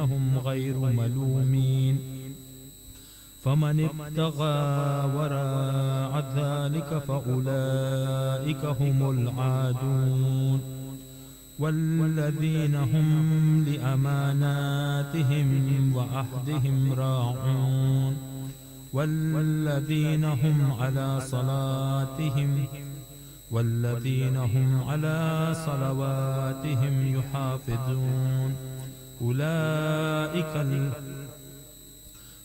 فإنهم غير ملومين. فمن ابتغى وراء ذلك فأولئك هم العادون. والذين هم لأماناتهم وعهدهم راعون. والذين هم على صلواتهم يحافظون.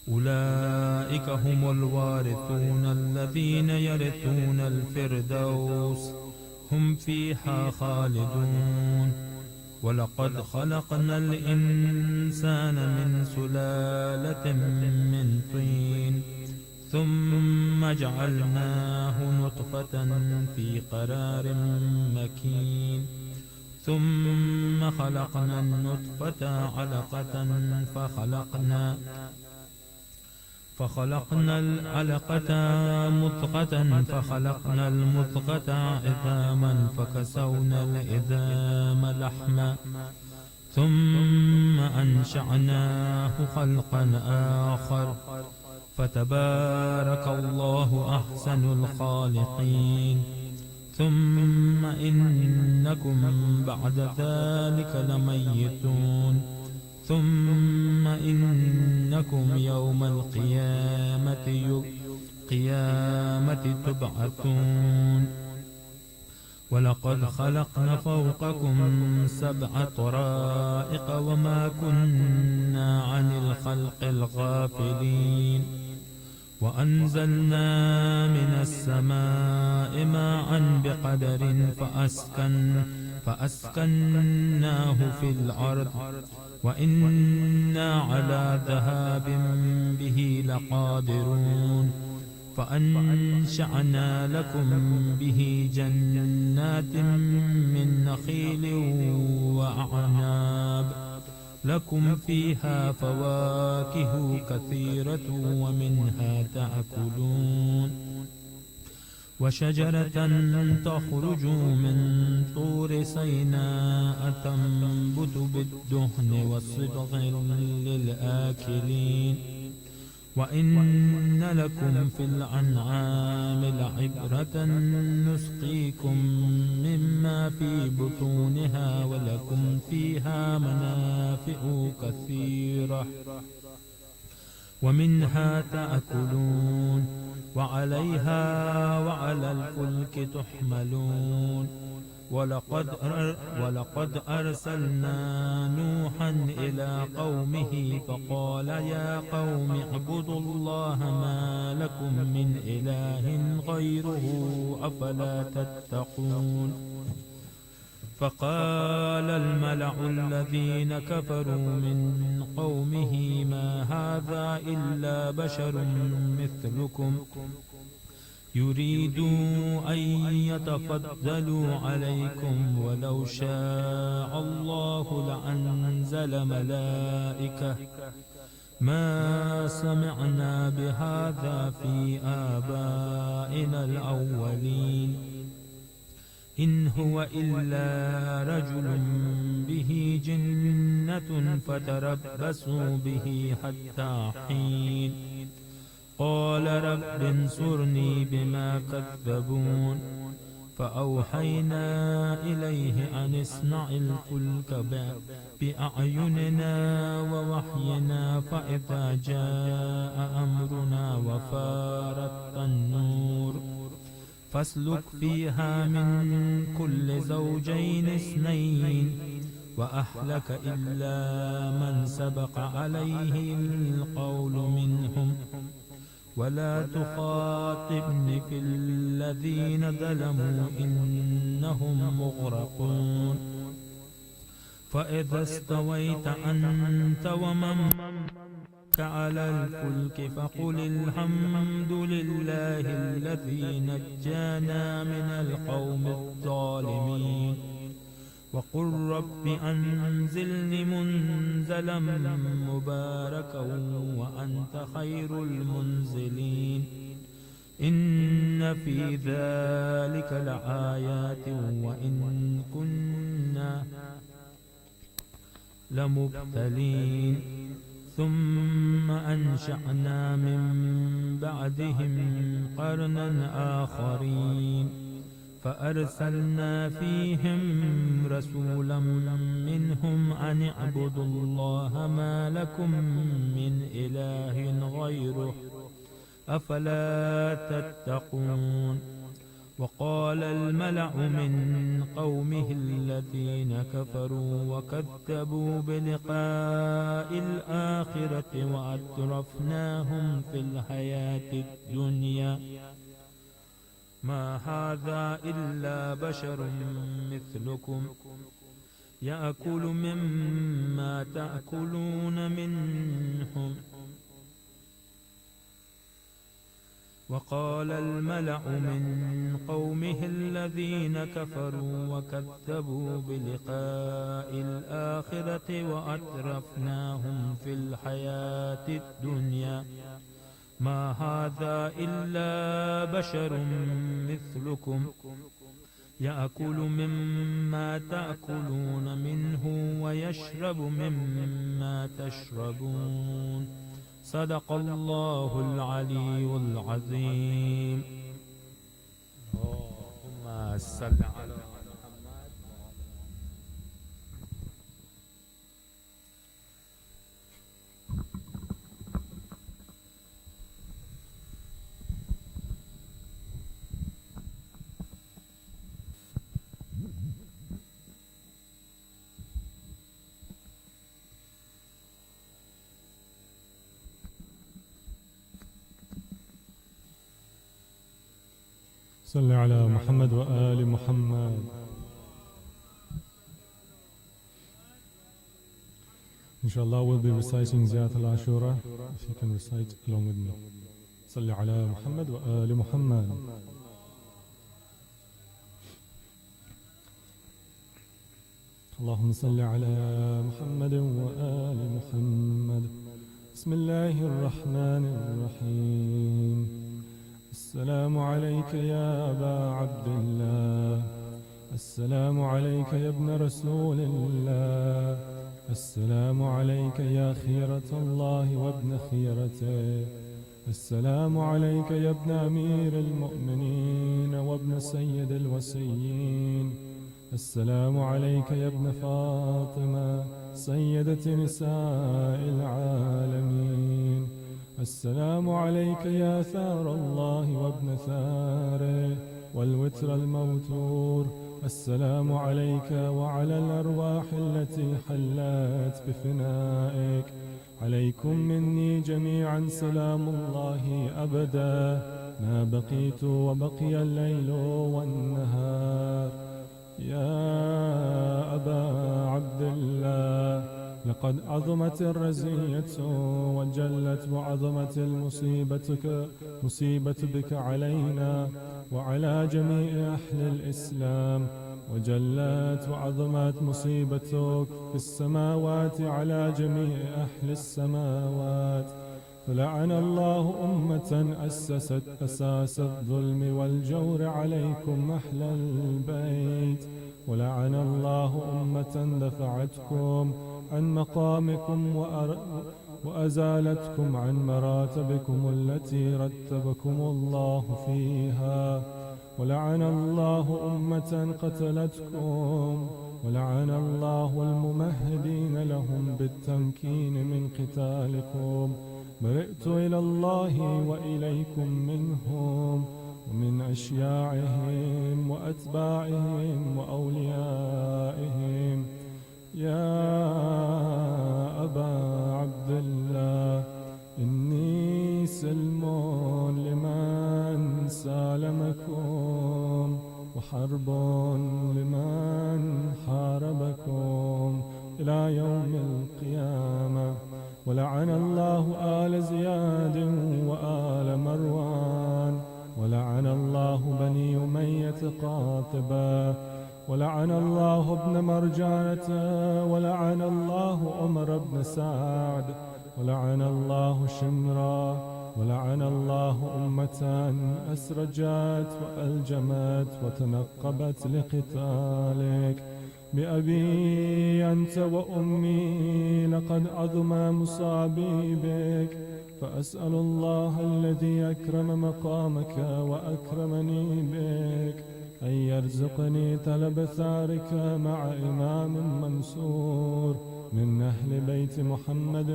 أولئك هم الوارثون الذين يرثون الفردوس هم فيها خالدون. ولقد خلقنا الإنسان من سلالة من طين ثم جعلناه نطفة في قرار مكين. ثم خلقنا النطفة علقة فخلقنا العلقة مضغة فخلقنا المضغة عظاما فكسونا العظام لحما ثم أنشأناه خلقا آخر فتبارك الله أحسن الخالقين. ثم إنكم بعد ذلك لميتون. ثم إنكم يوم القيامة تبعثون. ولقد خلقنا فوقكم 7 طرائق وما كنا عن الخلق الغافلين. وأنزلنا من السماء ماء بقدر فأسكناه في الأرض وإنا على ذهاب به لقادرون. فأنشأنا لكم به جنات من نخيل وأعناب لكم فيها فواكه كثيرة ومنها تأكلون. وشجرة تخرج من طور سيناء تنبت بالدهن والصبغ للآكلين. وإن لكم في الأنعام لعبرة نسقيكم مما في بطونها ولكم فيها منافع كثيرة ومنها تأكلون وعليها وعلى الفلك تحملون. ولقد أرسلنا نوحا إلى قومه فقال يا قوم اعبدوا الله ما لكم من إله غيره أفلا تتقون. فقال الملأ الذين كفروا من قومه ما هذا إلا بشر مثلكم يريد أن يتفضلوا عليكم ولو شاء الله لأنزل ملائكة ما سمعنا بهذا في آبائنا الأولين إن هو إلا رجل به جنة فتربصوا به حتى حين. قال رب انصرني بما كذبون. فأوحينا إليه أن اصنع الفلك بأعيننا ووحينا فإذا جاء أمرنا وفارت النور فاسلك فيها من كل زوجين 2 وأهلك إلا من سبق عليه القول منهم ولا تخاطبني في الذين ظلموا إنهم مغرقون. فإذا استويت أنت ومن معك على الفلك فقل الحمد لله الذي نجانا من القوم الظالمين وقل رب أنزلني منزلا مباركا وأنت خير المنزلين. إن في ذلك لآيات وإن كنا لمبتلين ثم أنشأنا من بعدهم قرنا آخرين فأرسلنا فيهم رسولا منهم أن اعبدوا الله ما لكم من إله غيره أفلا تتقون. وقال الملأ من قومه الذين كفروا وكذبوا بلقاء الآخرة وأترفناهم في الحياة الدنيا ما هذا إلا بشر مثلكم يأكل مما تأكلون منهم. وقال الملأ من قومه الذين كفروا وكذبوا بلقاء الآخرة وأترفناهم في الحياة الدنيا ما هذا إلا بشر مثلكم يأكل مما تأكلون منه ويشرب مما تشربون. صدق الله العلي العظيم. اللهم صل على محمد. صل على محمد وآل محمد. Inshallah, we'll be reciting Ziyat al-Ashura. If you can recite along with me. صل على محمد وآل محمد. اللهم صل على محمد وآل محمد. بسم الله الرحمن الرحيم. السلام عليك يا أبا عبد الله. السلام عليك يا ابن رسول الله. السلام عليك يا خيرة الله وابن خيرته. السلام عليك يا ابن أمير المؤمنين وابن سيد الوسيين. السلام عليك يا ابن فاطمة سيدة نساء العالمين. السلام عليك يا ثار الله وابن ثاره والوتر الموتور. السلام عليك وعلى الأرواح التي حلت بفنائك. عليكم مني جميعا سلام الله أبدا ما بقيت وبقي الليل والنهار. يا أبا عبد الله، لقد عظمت الرزية وجلت وعظمت المصيبة بك علينا وعلى جميع أهل الإسلام، وجلت وعظمت مصيبتك في السماوات على جميع أهل السماوات. فلعن الله أمة أسست أساس الظلم والجور عليكم أهل البيت، ولعن الله أمة دفعتكم عن مقامكم وأزالتكم عن مراتبكم التي رتبكم الله فيها. ولعن الله أمة قتلتكم، ولعن الله الممهدين لهم بالتمكين من قتالكم. برئت إلى الله وإليكم منهم ومن أشياعهم وأتباعهم وأوليائهم. يا أبا عبد الله، إني سلم لمن سالمكم وحرب لمن حاربكم إلى يوم القيامة. ولعن الله آل زياد وآل مروان، ولعن الله بني أمية قاطبة، ولعن الله ابن مرجانة، ولعن الله عمر بن سعد، ولعن الله شمرا، ولعن الله أمة أسرجت وألجمت وتنقبت لقتالك. بأبي أنت وأمي لقد عظم مصابي بك، فأسأل الله الذي أكرم مقامك وأكرمني بك أن يرزقني طلب ثارك مع إمام منصور من أهل بيت محمد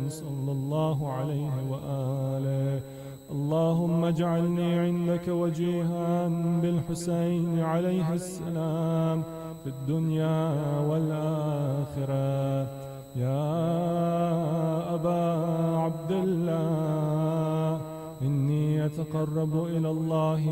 صلى الله عليه وآله. اللهم اجعلني عندك وجيها بالحسين عليه السلام في الدنيا والآخرة. يا أبا عبد الله، إني أتقرب إلى الله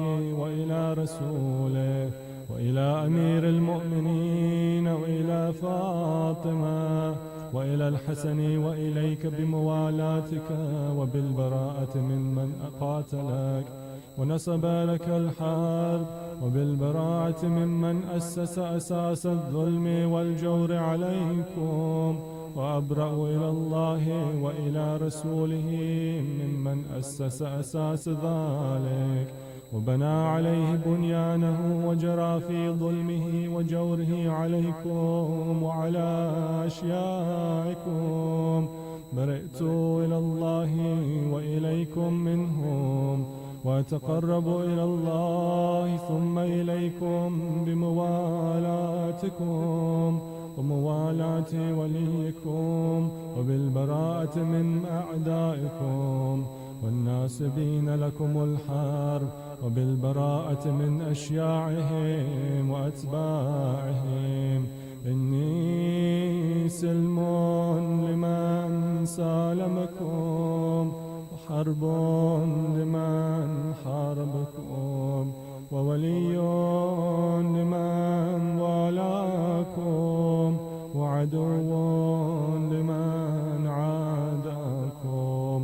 وإلى رسوله وإلى أمير المؤمنين وإلى فاطمة وإلى الحسن وإليك بموالاتك وبالبراءة ممن قاتلك ونصب لك الحرب، وبالبراءة ممن أسس أساس الظلم والجور عليكم، وأبرأ إلى الله وإلى رسوله ممن أسس أساس ذلك وبنى عليه بنيانه وجرى في ظلمه وجوره عليكم وعلى أشيائكم. برئت إلى الله وإليكم منهم، وأتقرب إلى الله ثم إليكم بموالاتكم وموالاة وليكم وبالبراءة من أعدائكم والناسبين لكم الحرب، وبالبراءة من أشياعهم وأتباعهم. إني سلم لمن سالمكم، وحرب لمن حاربكم، وولي لمن والاكم، وعدو لمن عاداكم.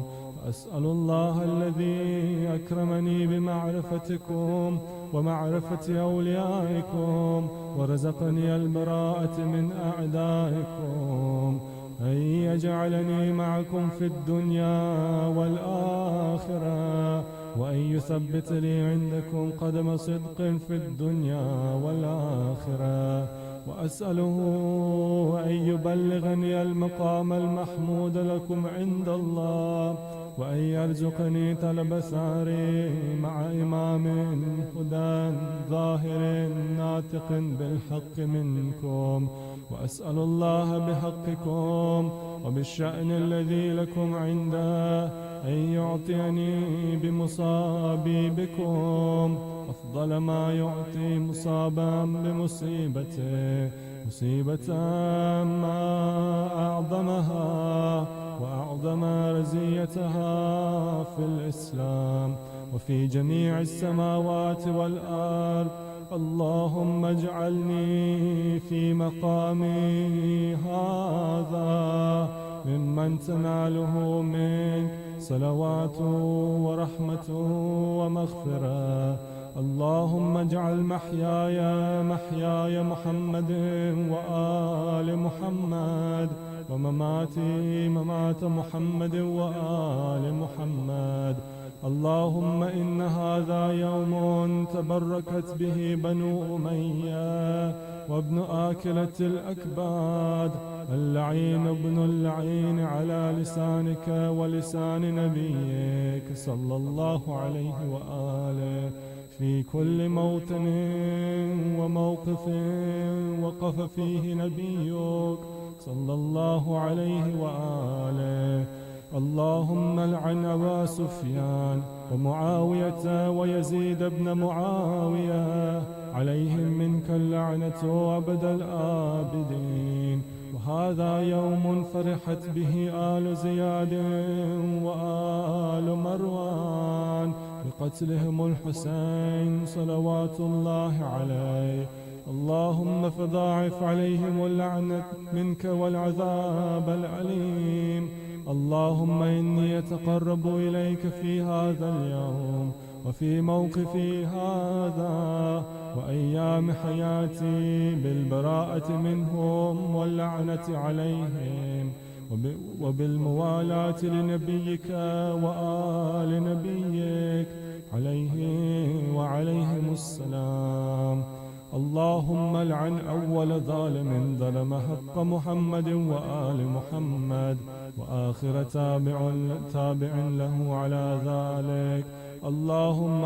أسأل الله الذي أكرمني بمعرفتكم ومعرفة أوليائكم ورزقني البراءة من أعدائكم أن يجعلني معكم في الدنيا والآخرة، وأن يثبت لي عندكم قدم صدق في الدنيا والآخرة. وأسأله أن يبلغني المقام المحمود لكم عند الله، وأن يرزقني طلب ثاري مع إمام هدى ظاهر ناطق بالحق منكم. وأسأل الله بحقكم وبالشأن الذي لكم عنده أن يعطيني بمصابي بكم أفضل ما يعطي مصابا بمصيبته، مصيبة ما أعظمها وأعظم رزيتها في الإسلام وفي جميع السماوات والأرض. اللهم اجعلني في مقامي هذا ممن تناله منك صلوات ورحمة ومغفرة. اللهم اجعل محياي محياي محمد وآل محمد، ومماتي ممات محمد وآل محمد. اللهم إن هذا يوم تبركت به بنو أمية وابن آكلة الأكباد، اللعين ابن اللعين على لسانك ولسان نبيك صلى الله عليه وآله، في كل موطن وموقف وقف فيه نبيك صلى الله عليه وآله. اللهم لعن أبا سفيان ومعاوية ويزيد بن معاوية، عليهم منك اللعنة أبد الآبدين. وهذا يوم فرحت به آل زياد وآل مروان بقتلهم الحسين صلوات الله عليه. اللهم فضاعف عليهم اللعنة منك والعذاب الأليم. اللهم إني أتقرب إليك في هذا اليوم وفي موقفي هذا وأيام حياتي بالبراءة منهم واللعنة عليهم وبالموالاة لنبيك وآل نبيك عليه وعليهم السلام. اللهم لعن أول ظالم ظلم حق محمد وآل محمد وآخر تابع له على ذلك. اللهم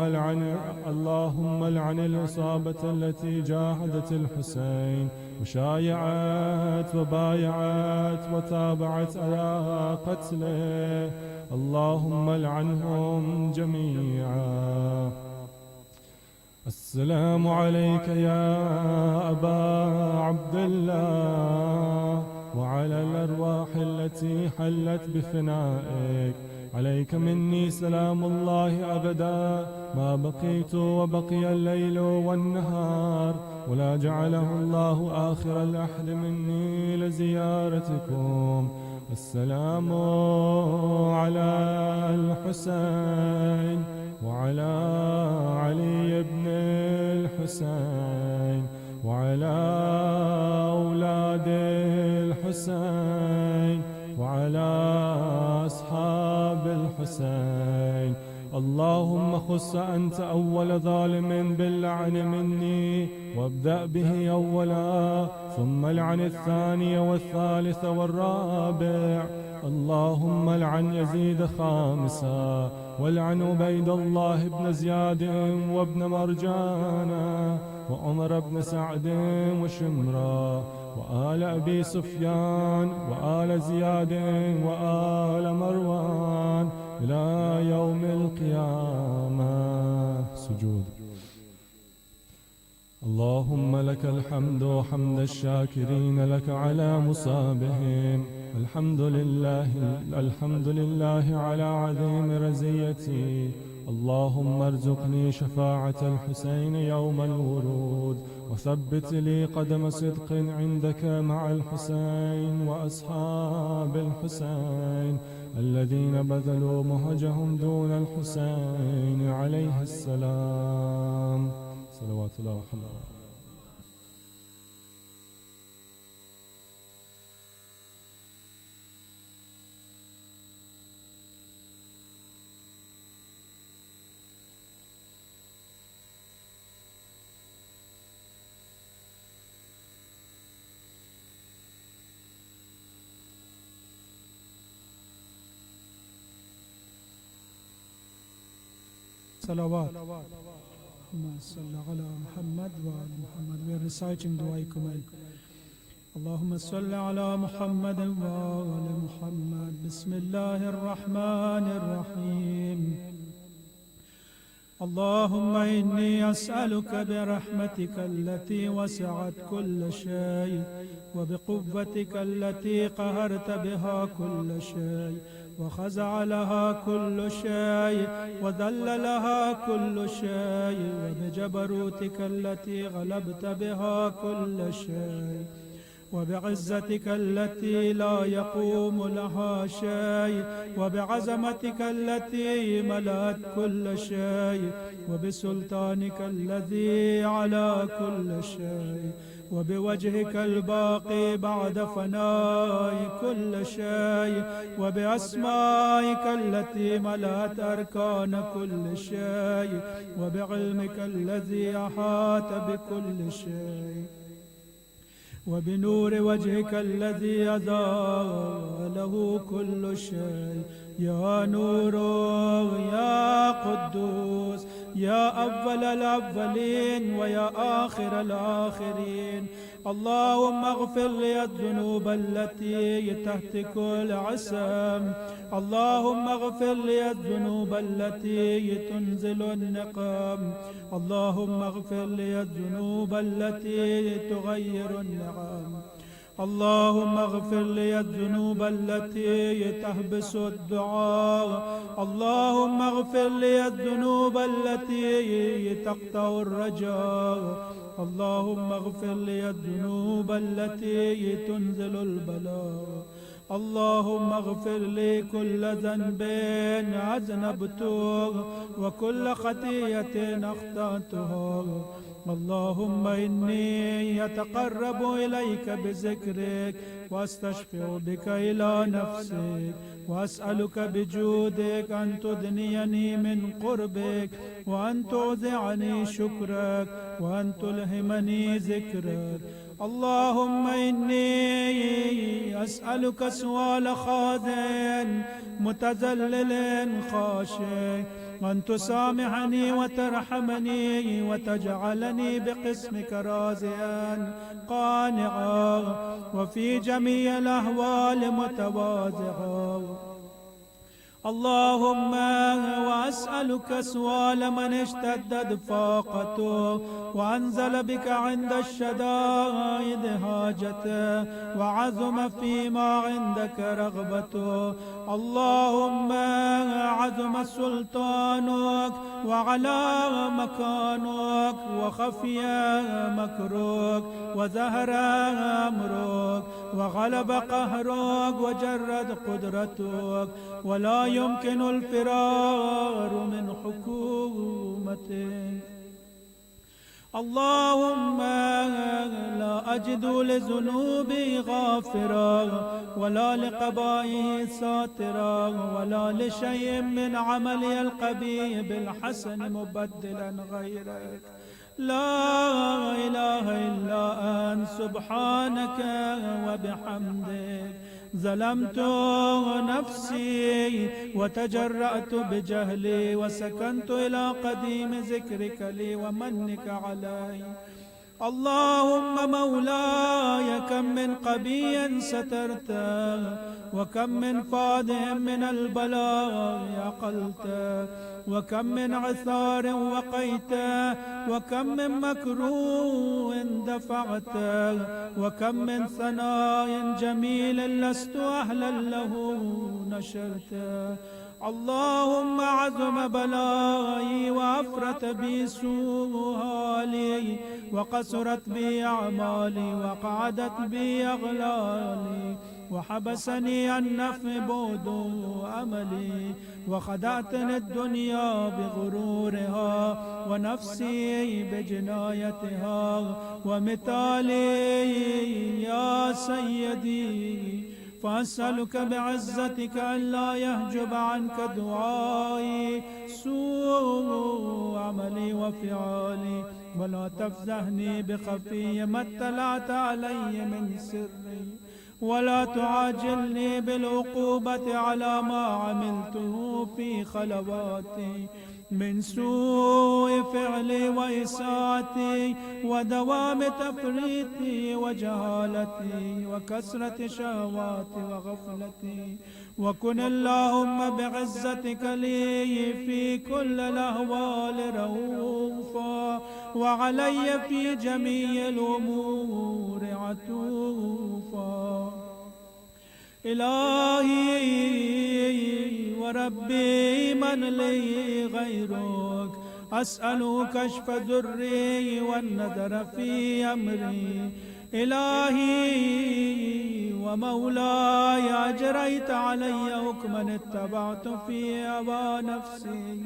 لعن العصابة التي جاهدت الحسين وشايعت وبايعت وتابعت على قتله. اللهم لعنهم جميعا. السلام عليك يا أبا عبد الله وعلى الأرواح التي حلت بفنائك. عليك مني سلام الله أبدا ما بقيت وبقي الليل والنهار، ولا جعله الله آخر العهد مني لزيارتكم. السلام على الحسين وعلى علي بن الحسين وعلى أولاد الحسين وعلى أصحاب الحسين. اللهم خص أنت أول ظالم باللعن مني، وابدأ به أولا ثم لعن الثاني والثالث والرابع. اللهم لعن يزيد خامسا، ولعن عبيد الله بن زياد وابن مرجانا وعمر بن سعد وشمرا وآل أبي سفيان وآل زياد وآل مروان إلى يوم القيامة. سجود. اللهم لك الحمد حمد الشاكرين لك على مصابهم. الحمد لله على عظيم رزيتي. اللهم ارزقني شفاعة الحسين يوم الورود، وثبت لي قدم صدق عندك مع الحسين وأصحاب الحسين الذين بذلوا مهجهم دون الحسين عليه السلام. صلوات الله وسلامه. Salawat. Salli ala Muhammad wa ala Muhammad. We are reciting Dua Kumail. Allahumma salli ala Muhammad wa ala Muhammad. Bismillahir Rahmanir Rahim. اللهم إني أسألك برحمتك التي وسعت كل شيء وبقوتك التي قهرت بها كل شيء وخزع لها كل شيء وذل لها كل شيء وبجبروتك التي غلبت بها كل شيء وبعزتك التي لا يقوم لها شيء وبعظمتك التي ملأت كل شيء وبسلطانك الذي على كل شيء وبوجهك الباقي بعد فناء كل شيء وبأسمائك التي ملأت أركان كل شيء وبعلمك الذي أحاط بكل شيء وبنور وجهك الذي أزاله كل شيء. يا نور يا قدوس يا أول الأولين ويا آخر الآخرين. اللهم اغفر لي الذنوب التي تهتك العصم. اللهم اغفر لي الذنوب التي تنزل النقم. اللهم اغفر لي الذنوب التي تغير النعم. اللهم اغفر لي الذنوب التي تحبس الدعاء. اللهم اغفر لي الذنوب التي تقطع الرجاء. اللهم اغفر لي الذنوب التي تنزل البلاء. اللهم اغفر لي كل ذنب أذنبته وكل خطيئة أخطأتها اللهم إني أتقرب إليك بذكرك واستشفع بك إلى نفسك وأسألك بجودك أن تدنيني من قربك وأن توزعني شكرك وأن تلهمني ذكرك. اللهم إني أسألك سؤال خاضع متذلل خاشع أن تسامحني وترحمني وتجعلني بقسمك راضيا قانعا وفي جميع الأحوال متواضعا. اللهم وأسألك سؤال من اشتدت فاقته وأنزل بك عند الشدائد حاجته وعظم فيما عندك رغبته. اللهم عظم سلطانك وعلى مكانك وخفي مكرك وزهر أمرك وغلب قهرك وجرد قدرتك ولا يمكن الفرار من حكومتك. اللهم لا أجد لذنوبي غافرا ولا لقبائه ساترا ولا لشيء من عملي القبيح بالحسن مبدلا غيرك. لا إله إلا أنت سبحانك وبحمدك. ظلمت نفسي وتجرأت بجهلي وسكنت إلى قديم ذكرك لي ومنك علي. اللهم مولاي كم من قبي سترته وكم من فاضح من البلاء عقلته وكم من عثار وقيته وكم من مكروه دفعته وكم من ثناء جميل لست أهلا له نشرته. اللهم عظم بلائي وأفرت بي سوء حالي وقصرت بي أعمالي وقعدت بي أغلالي وحبسني عن نفع بعد أملي وخدعتني الدنيا بغرورها ونفسي بجنايتها ومثالي يا سيدي. فأسألك بعزتك ألا يحجب عنك دعائي سوء عملي وفعالي ولا تفزعني بخفي ما اطلعت علي من سري ولا تعاجلني بالعقوبة على ما عملته في خلواتي من سوء فعلي وإساءتي ودوام تفريطي وجهالتي وكثرة شهواتي وغفلتي. وكن اللهم بعزتك لي في كل الأهوال رؤوفا وعلي في جميع الأمور عطوفا. إلهي وربي من لي غيرك أسأل كشف ذري والنذر في أمري. إلهي ومولاي أجريت علي حكما اتبعت في هوى نفسي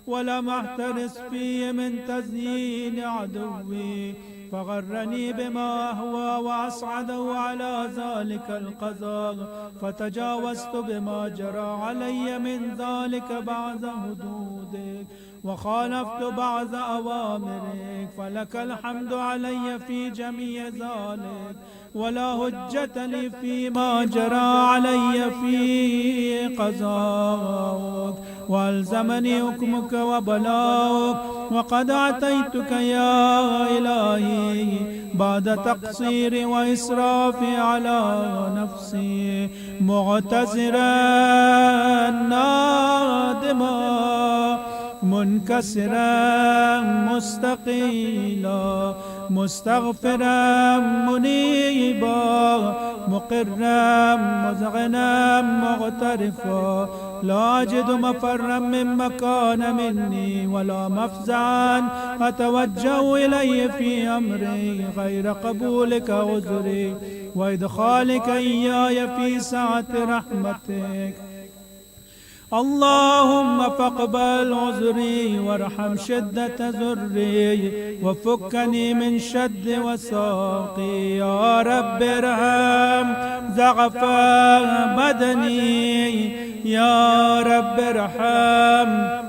ولم أحترس فيه من تزيين عدوي فغرني بما أهوى وأصعده على ذلك القضاء فتجاوزت بما جرى علي من ذلك بعد حدودك وخالفت بعض أوامرك فلك الحمد علي في جميع ذلك ولا حجة لي فيما جرى علي في قضاءك والزمني حكمك وبلاؤك وقد أتيتك يا إلهي بعد تقصيري وإسرافي على نفسي معتذرا نادما منكسرا مستقيلا مستغفرا منيبا مقرا مذعنا مغترفا لا أجد مفرا من مكان مني ولا مفزعا أتوجه إليه في أمري غير قبولك عذري وإدخالك إياي في سعة رحمتك. اللهم فاقبل عذري وارحم شدة ذري وفكني من شد وساقي. يا رب ارحم ضعف بدني، يا رب ارحم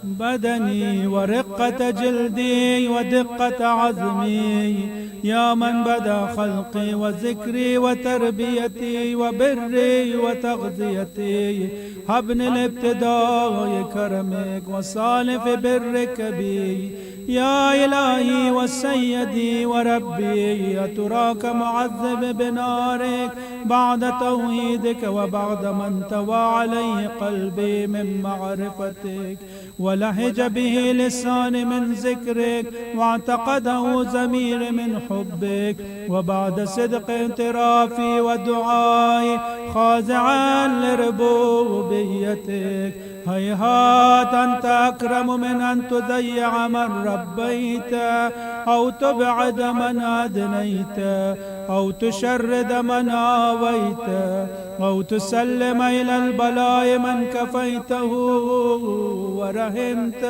بدني ورقة جلدي ودقة عظمي. يا من بدا خلقي وذكري وتربيتي وبري وتغذيتي، هبني الابتداء كرمك وصالف برك بي. يا إلهي وسيدي وربي، أتراك معذب بنارك بعد توحيدك وبعد ما انطوى عليه قلبي من معرفتك ولهج به لساني من ذكرك واعتقده ضميري من حبك، وبعد صدق اعترافي ودعائي خاضعا لربوبيتك. هيهات أنت أكرم من أن تضيع من ربيت أو تبعد من أدنيت أو تشرد من آويت أو تسلم إلى البلاء من كفيته ورحمت.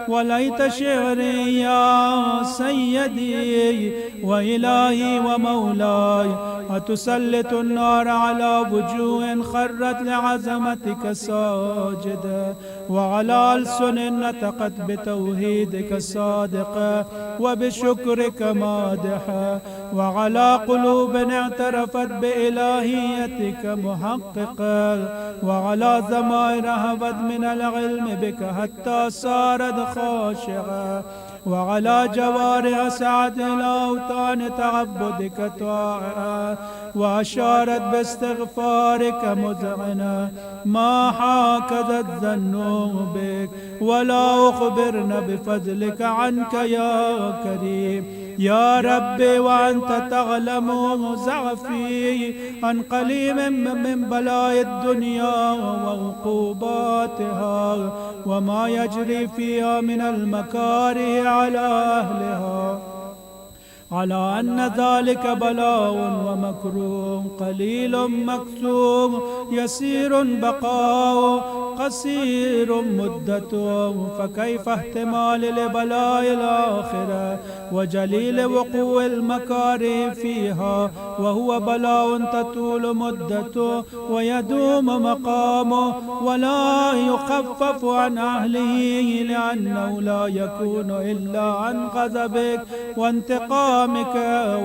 وليت شعري يا سيدي وإلهي ومولاي، أتسلط النار على وجوه خرت لعظمتك ساجدة، وعلى ألسن نطقت بتوحيدك صادقة وبشكرك مادحة، وعلى قلوب اعترفت بإلهيتك محققة، وعلى ضمائر هبت من العلم بك حتى صارت خاشعة، وعلى جوارح سعت إلى أوطان تعبدك طاعة، وأشارت باستغفارك مذعنة. ما هكذا الظن بك ولا أخبرنا بفضلك عنك يا كريم. يا ربي وأنت تعلم ضعفي عن قليل من بلاء الدنيا وعقوباتها وما يجري فيها من المكاره على أهلها، على أن ذلك بلاء ومكروه قليل مكسوم يسير بقاء قصير مدته. فكيف احتمال لبلاء الآخرة وجليل وقوع المكاره فيها وهو بلاء تطول مدته ويدوم مقامه ولا يخفف عن أهله، لأنه لا يكون إلا عن غضبك وانتقامك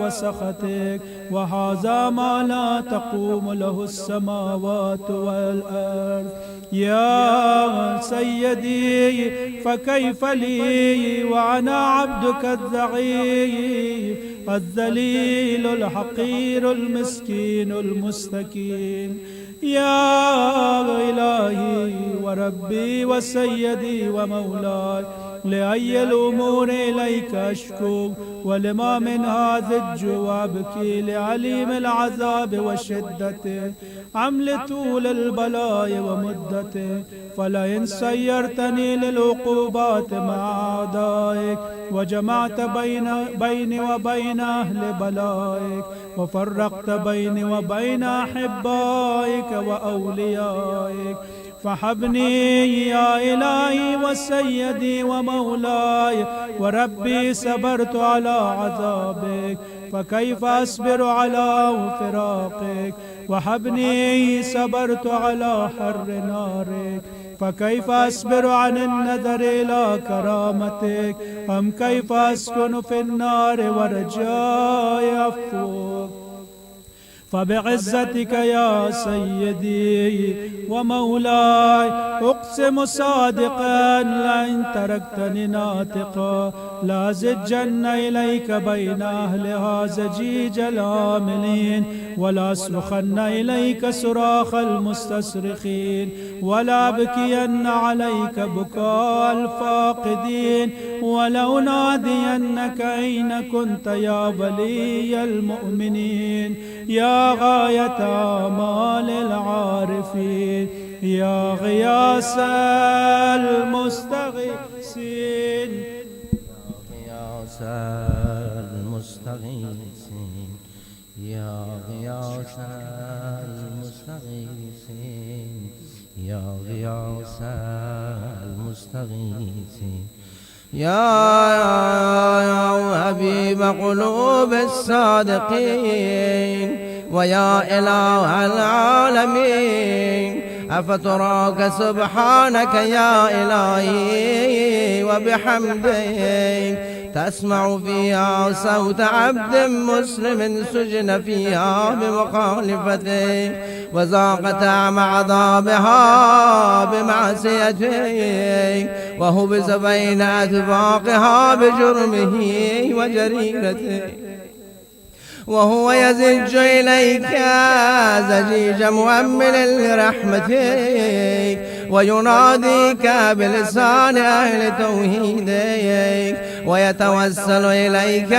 وسخطك، وهذا ما لا تقوم له السماوات والأرض. يا سيدي فكيف لي وأنا عبدك الضعيف الذليل الحقير المسكين المستكين. يا إلهي وربي وسيدي ومولاي، لأي الأمور إليك أشكو، ولما من هذا الجوع أبكي، لعليم العذاب وشدته، عمل طول البلاء ومدته. فلئن سيرتني للعقوبات مع أعدائك وجمعت بيني وبين أهل بلائك وفرقت بيني وبين أحبائك وأوليائك، فحبني يا إلهي وسيدي ومولاي وربي. صبرت على عذابك فكيف أصبر على فراقك، وحبني صبرت على حر نارك فكيف أصبر عن النذر إلى كرامتك، أم كيف أسكن في النار ورجاء عفوك. فبعزتك يا سيدي ومولاي أقسم صادقا لئن تركتني ناطقا لازجن إليك بين أهلها زجيج العاملين، ولا أصرخن إليك صراخ المستصرخين، ولا أبكين عليك بكاء الفاقدين، ولو نادينك أين كنت يا ولي المؤمنين. يا غاية آمال العارفين، يا غياث المستغيثين، يا غياث المستغيثين، يا غياث المستغيثين، يا غياث المستغيثين يا حبيب قلوب الصادقين ويا إله العالمين أفتراك سبحانك يا إلهي وبحمدك تسمع فيها صوت عبد مسلم سجن فيها بمخالفته وذاق طعم عذابها بمعصيته وهبس بين أتباقها بجرمه وجريرته وهو يزج إليك زجيج مؤمل لرحمتك ويناديك بلسان أهل توحيدك ويتوسل إليك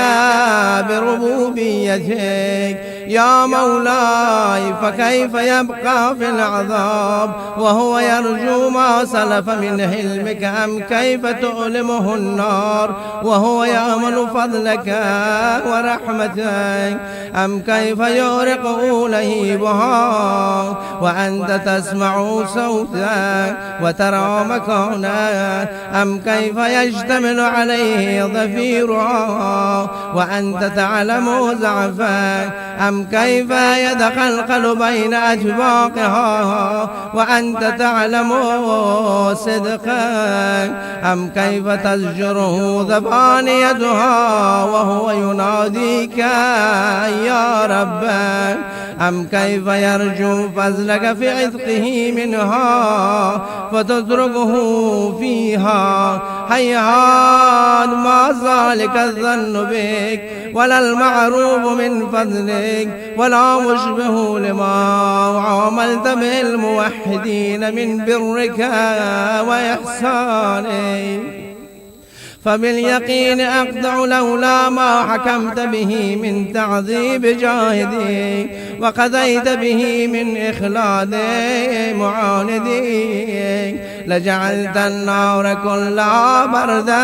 بربوبيتك يا مولاي فكيف يبقى في العذاب وهو يرجو ما سلف من حلمك أم كيف تؤلمه النار وهو يأمل فضلك ورحمتك أم كيف يغرقه لهيبها وأنت تسمع صوتك وترى مكانه أم كيف يشتمل عليه ضفيرها وأنت تعلم ضعفك أم كيف يتخلخل بين أجواقها وأنت تعلم صدقك أم كيف تزجره ذبانيتها وهو يناديك يا ربك أم كيف يرجو فضلك في عتقه منها فتتركه فيها هيهات ما ذلك الظن بك ولا المعروف من فضلك ولا مشبه لما عاملت به الموحدين من برك وإحسانك فباليقين أقطع لولا ما حكمت به من تعذيب جاهدي وقضيت به من إخلاد معاندي لجعلت النار كلها بردا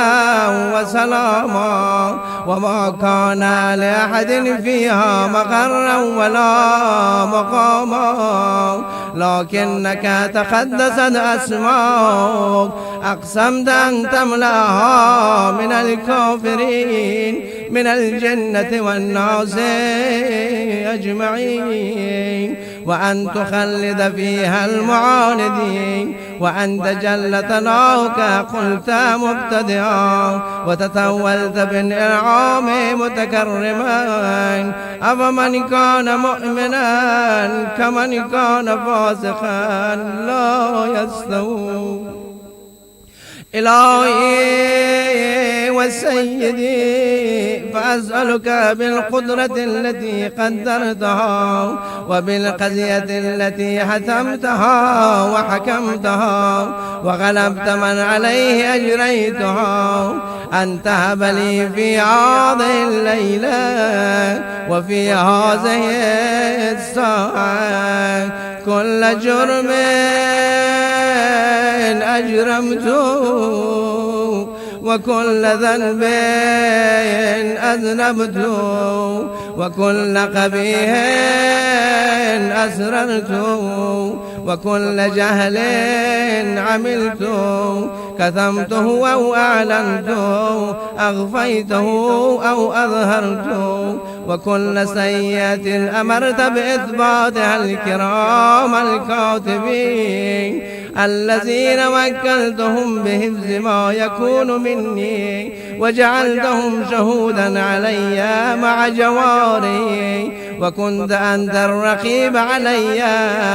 وسلاما وما كان لأحد فيها مقرا ولا مقاما لكنك تقدست أسماؤك أقسمت أن تملأها من الكافرين من الجنة والناس أجمعين وأن تخلد فيها المعاندين وأنت جل ثناؤك قلت مبتدئا وتتولت بالإنعام متكرما أفمن كان مؤمنا كمن كان فاسقا لا يستوون إلهي وسيدي فأسألك بالقدرة التي قدرتها وبالقضية التي حتمتها وحكمتها وغلبت من عليه أجريتها أن تهب لي في هذه الليلة وفي هذه الساعة كل جرم أجرمته وكل ذنب أذنبته وكل قبيح أسررته وكل جهل عملته كتمته أو أعلنته أغفيته أو أظهرته وكل سيئة أمرت بإثباتها الكرام الكاتبين الذين وكلتهم بحفظ ما يكون مني وجعلتهم شهودا علي مع جواري وكنت أنت الرقيب علي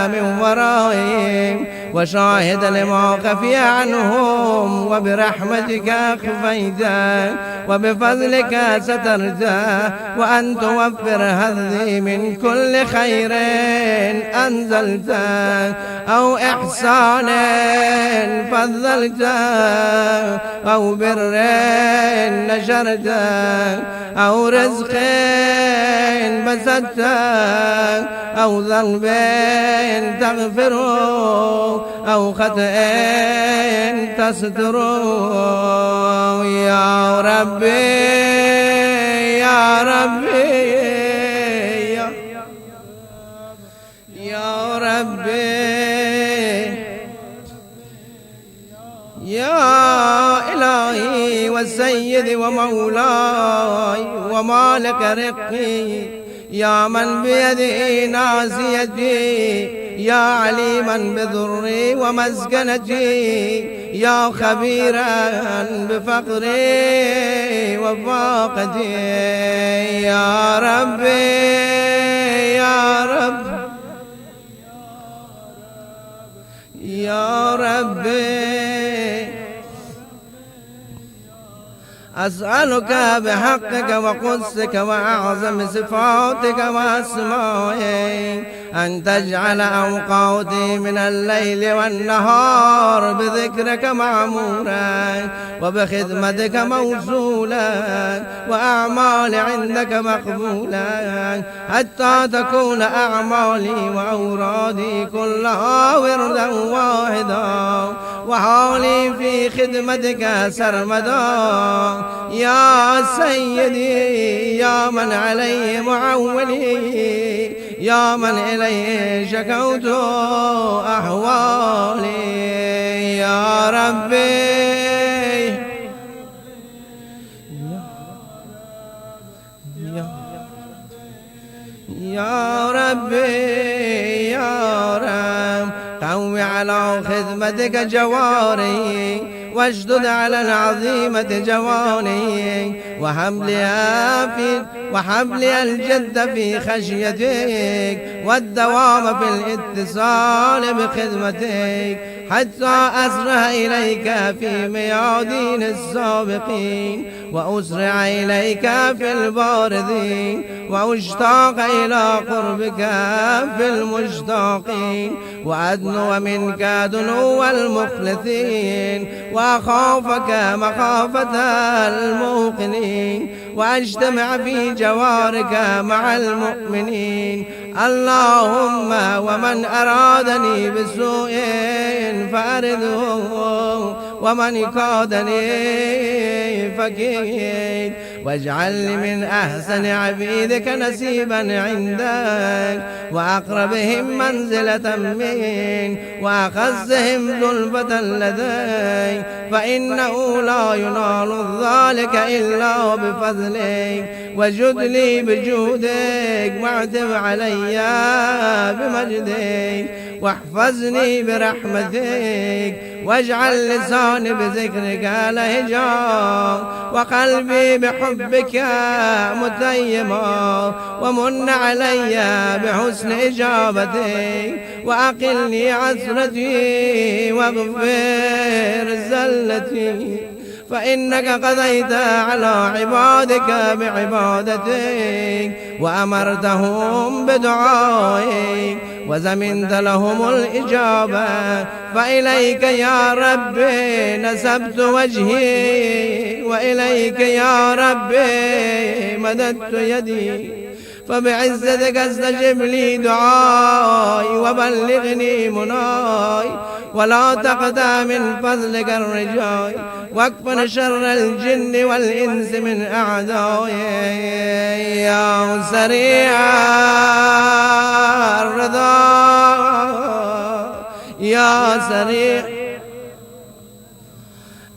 من ورائهم وشاهد لما خفي عنهم وبرحمتك أخفيته وبفضلك سترته وأن توفر هذي من كل خير أنزلته أو إحسان فضلته أو بر نشرته أو رزق بسطته أو ذنب تغفره أو خطأ تستره يا ربي يا ربي يا ربي يا إلهي والسيد ومولاي ومالك رقي، يا من بيده ناصيتي، يا عليما بضري ومسكنتي، يا خبيرا بفقري وفاقتي. يا ربي يا رب يا ربي، أسألك بحقك وقدسك وأعظم صفاتك وأسمائك أن تجعل أوقاتي من الليل والنهار بذكرك معمورا، وبخدمتك موصولا، وأعمال عندك مقبولا، حتى تكون أعمالي وأورادي كلها وردا واحدا، وحالي في خدمتك سرمدا. يا سيدي يا من عليه معولي، يا من إليه شكوت أحوالي. يا ربي يا ربي يا رب، قوي على خدمتك جواري، واشدد على العظيمة جواني، وهب لي الجد في خشيتك، والدوام في الاتصال بخدمتك، حتى أسرع إليك في ميادين السابقين، وأسرع إليك في الباردين، وأشتاق إلى قربك في المشتاقين، وأدنو منك دنو المخلصين، وأخافك مخافة الموقنين، وأجتمع في جوارك مع المؤمنين. اللهم ومن أرادني بسوء فأرده، ومن كادني فكيد، واجعل لي من أحسن عبيدك نسيبا عندك، وأقربهم منزلة منك، وأخذهم زلفة لديك، فإنه لا ينال ذلك إلا بفضلك. وجد لي بجودك، واعتب علي بمجدك، واحفظني برحمتك، واجعل لساني بذكرك لهجا، وقلبي بحبك متيما، ومن علي بحسن إجابتك، وأقلني عثرتي، واغفر زلتي، فإنك قضيت على عبادك بعبادتك، وأمرتهم بدعائك، وزمنت لهم الإجابة. فإليك يا ربي نسبت وجهي، وإليك يا ربي مددت يدي، فبعزتك استجب لي دعائي، وبلغني مناي، ولا تقطع من فضلك الرجاء، واكفن شر الجن والإنس من أعدائي. يا سريع الرضا يا سريع،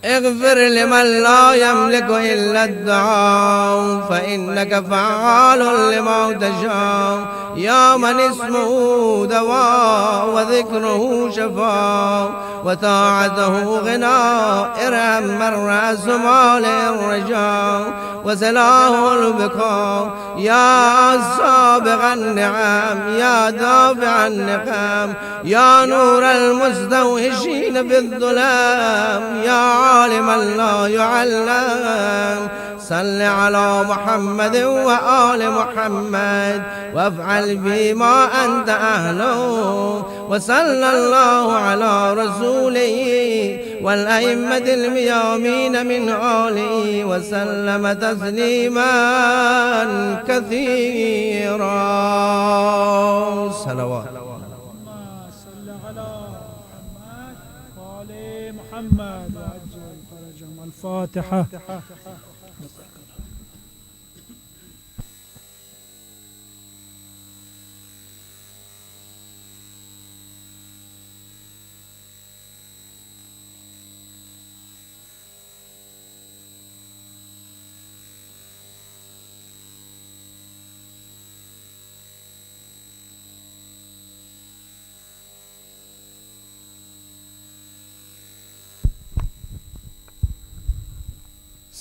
اغفر لمن لا يملك إلا الدعاء، فإنك فعال لما تشاء. يا من اسمه دواء، وذكره شفاء، وطاعته غناء، ارحم من رأس مال الرجاء، وسلاه البقاء. يا سابق النعم، يا دافع النقام، يا نور المستوحشين في الظلام، يا عالما لا يعلم، صل على محمد وآل محمد، وافعل بما أنت أهله. وصلى الله على رسوله والأئمة الميامين من آله، وسلم تسليما كثيرا. صلوات. صل على محمد وآل محمد وعجل فرجهم. الفاتحة.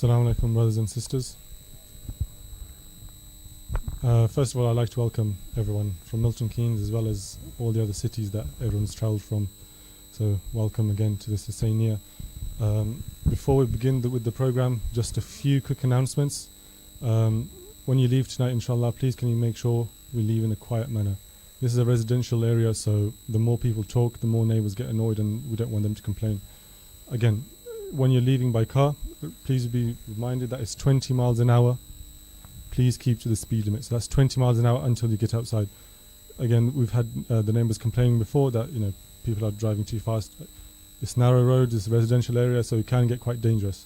Assalamu alaikum, brothers and sisters. First of all, I'd like to welcome everyone from Milton Keynes as well as all the other cities that everyone's travelled from. So welcome again to this Husayniyah. Before we begin with the program, just a few quick announcements. When you leave tonight, inshallah, please can you make sure we leave in a quiet manner. This is a residential area, so the more people talk, the more neighbours get annoyed, and we don't want them to complain. Again, when you're leaving by car, please be reminded that it's 20 miles an hour. Please keep to the speed limit. So that's 20 miles an hour until you get outside. Again, we've had the neighbours complaining before that people are driving too fast. It's narrow roads, it's a residential area, so it can get quite dangerous.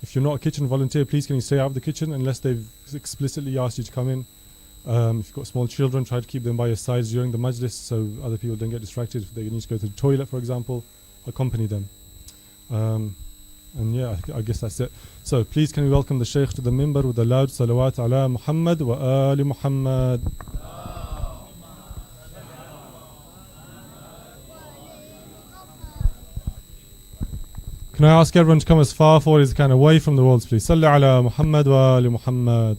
If you're not a kitchen volunteer, please can you stay out of the kitchen unless they've explicitly asked you to come in. If you've got small children, try to keep them by your sides during the majlis so other people don't get distracted. If they need to go to the toilet, for example, accompany them. And yeah, I guess that's it. So please can we welcome the Sheikh to the minbar with a loud salawat ala Muhammad wa ali Muhammad. Can I ask everyone to come as far forward as they can, away from the walls, please? Salli ala Muhammad wa ali Muhammad.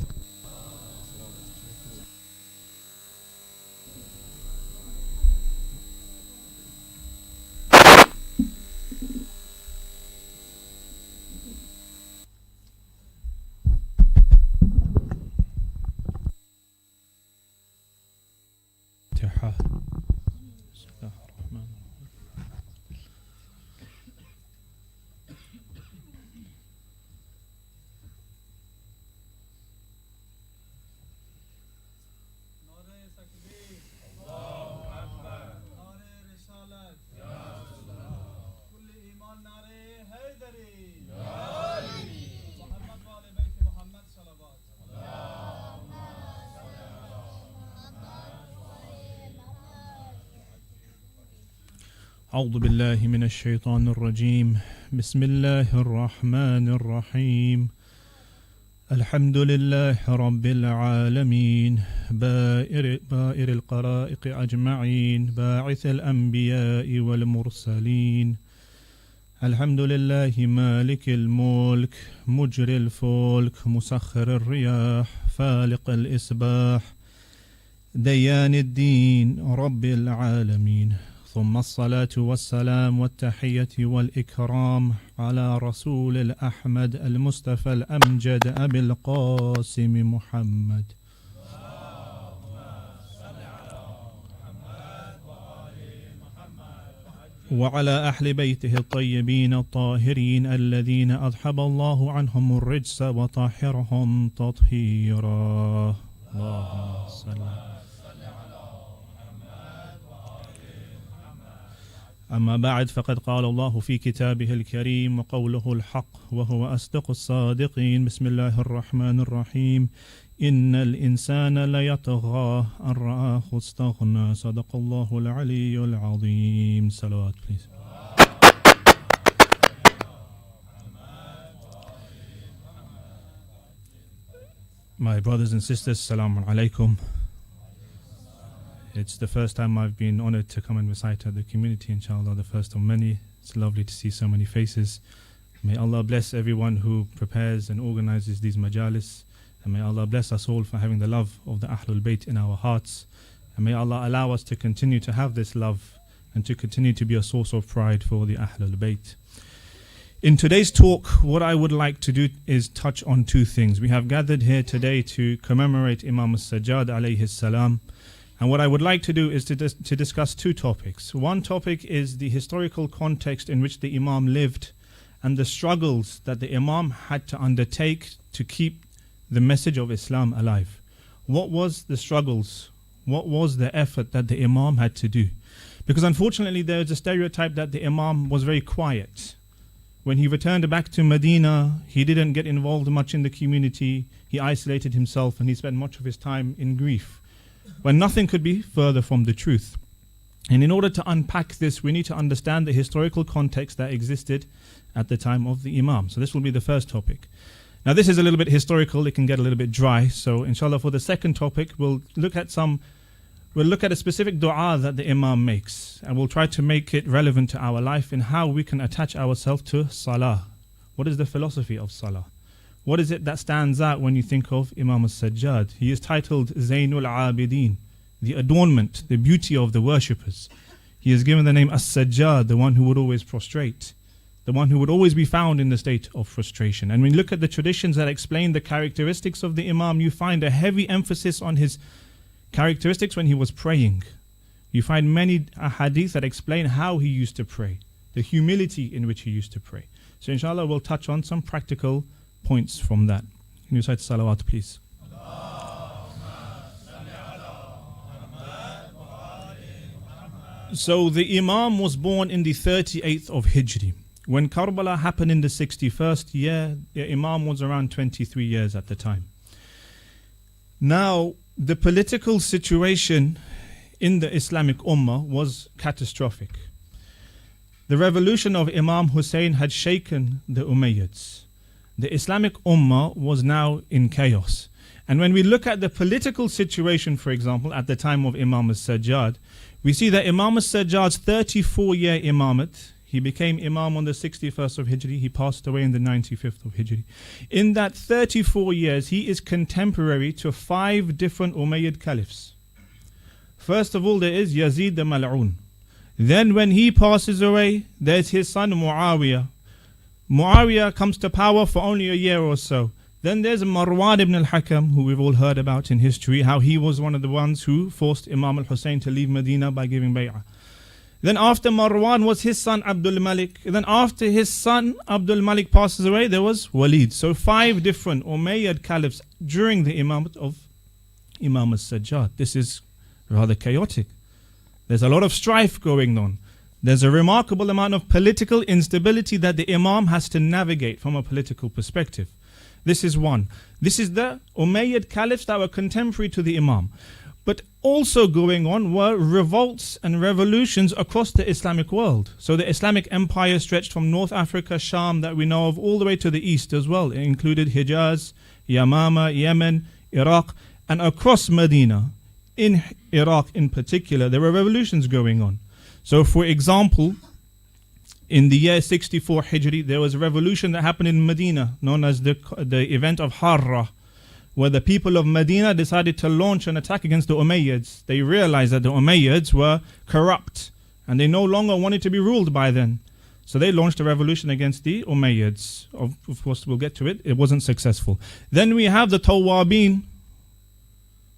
أعوذ بالله من الشيطان الرجيم بسم الله الرحمن الرحيم الحمد لله رب العالمين بائر القرائق أجمعين باعث الأنبياء والمرسلين الحمد لله مالك الملك مجري الفلك مسخر الرياح فالق الإصباح ديان الدين رب العالمين ثم الصلاة والسلام والتحية والإكرام على رسول الأحمد المصطفى الأمجد أبي القاسم محمد وعلى أهل بيته الطيبين الطاهرين الذين أذهب الله عنهم الرجس وطهرهم تطهيرا اللهم صل أما بعد فقد قال الله في كتابه الكريم وقوله الحق وهو أصدق الصادقين بسم الله الرحمن الرحيم إن الإنسان ليطغى أن رآه استغنى صدق الله العلي العظيم صلوات please. My brothers and sisters, Assalamu alaikum. It's the first time I've been honored to come and recite at the community, inshallah, the first of many. It's lovely to see so many faces. May Allah bless everyone who prepares and organizes these majalis. And may Allah bless us all for having the love of the Ahlul Bayt in our hearts. And may Allah allow us to continue to have this love and to continue to be a source of pride for the Ahlul Bayt. In today's talk, what I would like to do is touch on two things. We have gathered here today to commemorate Imam al-Sajjad alayhi salam. And what I would like to do is to discuss two topics. One topic is the historical context in which the Imam lived and the struggles that the Imam had to undertake to keep the message of Islam alive. What was the struggles? What was the effort that the Imam had to do? Because unfortunately there's a stereotype that the Imam was very quiet. When he returned back to Medina, he didn't get involved much in the community. He isolated himself and he spent much of his time in grief, when nothing could be further from the truth. And in order to unpack this, we need to understand the historical context that existed at the time of the Imam. So this will be the first topic. Now this is a little bit historical, it can get a little bit dry. So inshallah for the second topic, we'll look at a specific dua that the Imam makes. And we'll try to make it relevant to our life and how we can attach ourselves to salah. What is the philosophy of salah? What is it that stands out when you think of Imam al-Sajjad? He is titled Zainul Abidin, the adornment, the beauty of the worshippers. He is given the name As-Sajjad, the one who would always prostrate, the one who would always be found in the state of frustration. And when you look at the traditions that explain the characteristics of the Imam, you find a heavy emphasis on his characteristics when he was praying. You find many hadith that explain how he used to pray, the humility in which he used to pray. So inshallah we'll touch on some practical points from that. Can you recite salawat, please? So the Imam was born in the 38th of Hijri. When Karbala happened in the 61st year, the Imam was around 23 years at the time. Now, the political situation in the Islamic Ummah was catastrophic. The revolution of Imam Hussein had shaken the Umayyads. The Islamic Ummah was now in chaos. And when we look at the political situation, for example, at the time of Imam al-Sajjad, we see that Imam al-Sajjad's 34-year imamate, he became Imam on the 61st of Hijri, he passed away in the 95th of Hijri. In that 34 years, he is contemporary to 5 different Umayyad caliphs. First of all, there is Yazid the Mal'un. Then when he passes away, there's his son Muawiyah. Muawiyah comes to power for only a year or so. Then there's Marwan ibn al-Hakam, who we've all heard about in history, how he was one of the ones who forced Imam al-Hussein to leave Medina by giving bay'ah. Then after Marwan was his son Abdul Malik. Then after his son Abdul Malik passes away, there was Walid. So 5 different Umayyad caliphs during the imamate of Imam al-Sajjad. This is rather chaotic. There's a lot of strife going on. There's a remarkable amount of political instability that the Imam has to navigate from a political perspective. This is one. This is the Umayyad caliphs that were contemporary to the Imam. But also going on were revolts and revolutions across the Islamic world. So the Islamic empire stretched from North Africa, Sham, that we know of, all the way to the east as well. It included Hijaz, Yamama, Yemen, Iraq, and across Medina. In Iraq in particular, there were revolutions going on. So for example, in the year 64 Hijri, there was a revolution that happened in Medina, known as the event of Harra, where the people of Medina decided to launch an attack against the Umayyads. They realized that the Umayyads were corrupt, and they no longer wanted to be ruled by them. So they launched a revolution against the Umayyads. Of course, we'll get to it. It wasn't successful. Then we have the Tawwabin.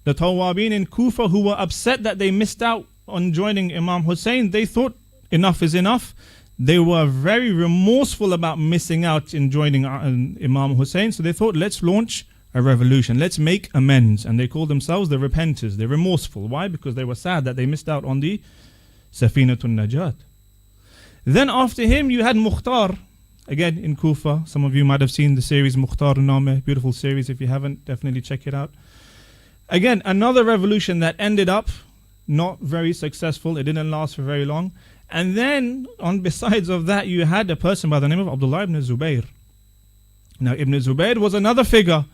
The Tawwabin in Kufa, who were upset that they missed out on joining Imam Hussein. They thought enough is enough. They were very remorseful about missing out in joining Imam Hussein. So they thought, let's launch a revolution. Let's make amends. And they called themselves the Repenters. They're remorseful. Why? Because they were sad that they missed out on the Safinatun Najat. Then after him, you had Mukhtar. Again, in Kufa. Some of you might have seen the series Mukhtar Name. Beautiful series. If you haven't, definitely check it out. Again, another revolution that ended up not very successful. It didn't last for very long. And then, besides of that, you had a person by the name of Abdullah ibn Zubayr. Now, Ibn Zubayr was another figure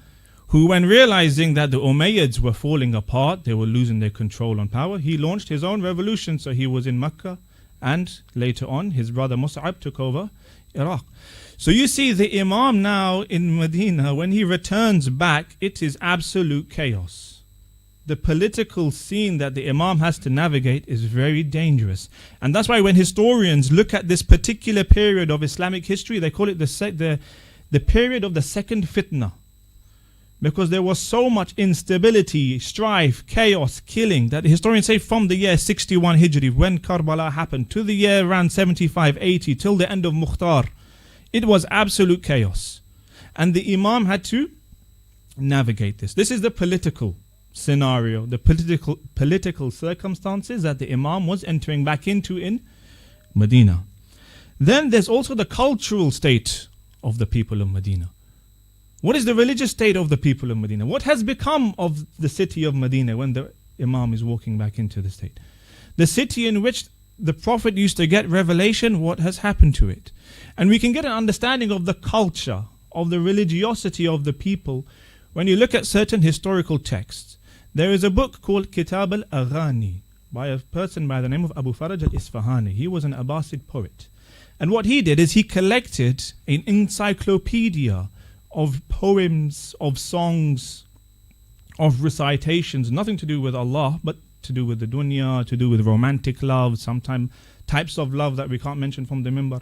who, when realizing that the Umayyads were falling apart, they were losing their control on power, he launched his own revolution. So he was in Mecca, and later on, his brother Mus'ab took over Iraq. So you see the Imam now in Medina, when he returns back, it is absolute chaos. The political scene that the Imam has to navigate is very dangerous. And that's why when historians look at this particular period of Islamic history, they call it the period of the second fitna. Because there was so much instability, strife, chaos, killing, that the historians say from the year 61 Hijri, when Karbala happened, to the year around 75, 80, till the end of Mukhtar, it was absolute chaos. And the Imam had to navigate this. This is the political scenario, the political circumstances that the Imam was entering back into in Medina. Then there's also the cultural state of the people of Medina. What is the religious state of the people of Medina? What has become of the city of Medina when the Imam is walking back into the state? The city in which the Prophet used to get revelation, what has happened to it? And we can get an understanding of the culture, of the religiosity of the people when you look at certain historical texts. There is a book called Kitab al-Aghani by a person by the name of Abu Faraj al-Isfahani. He was an Abbasid poet. And what he did is he collected an encyclopedia of poems, of songs, of recitations, nothing to do with Allah, but to do with the dunya, to do with romantic love, sometimes types of love that we can't mention from the minbar.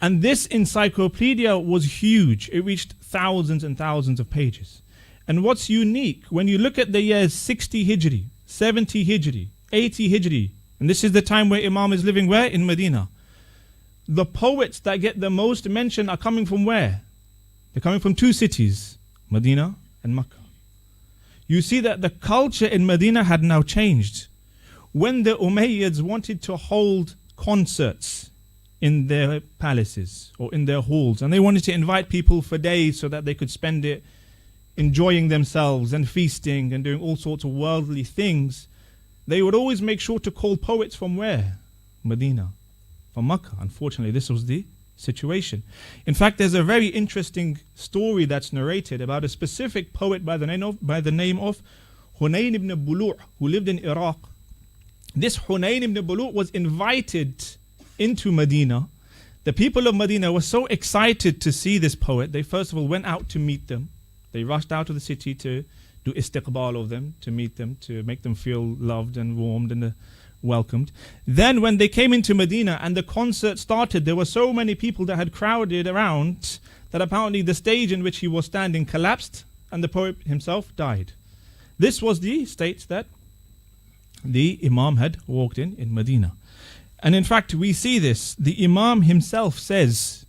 And this encyclopedia was huge. It reached thousands and thousands of pages. And what's unique, when you look at the years 60 Hijri, 70 Hijri, 80 Hijri, and this is the time where Imam is living where? In Medina. The poets that get the most mention are coming from where? They're coming from two cities, Medina and Makkah. You see that the culture in Medina had now changed. When the Umayyads wanted to hold concerts in their palaces or in their halls, and they wanted to invite people for days so that they could spend it enjoying themselves and feasting and doing all sorts of worldly things, they would always make sure to call poets from where? Medina, from Makkah. Unfortunately, this was the situation. In fact, there's a very interesting story that's narrated about a specific poet by the name of Hunayn ibn Bulu', who lived in Iraq. This Hunayn ibn Bulu' was invited into Medina. The people of Medina were so excited to see this poet, they first of all went out to meet them. They rushed out of the city to do istiqbal of them, to meet them, to make them feel loved and warmed and welcomed. Then when they came into Medina and the concert started, there were so many people that had crowded around that apparently the stage in which he was standing collapsed and the poet himself died. This was the state that the Imam had walked in Medina. And in fact, we see this. The Imam himself says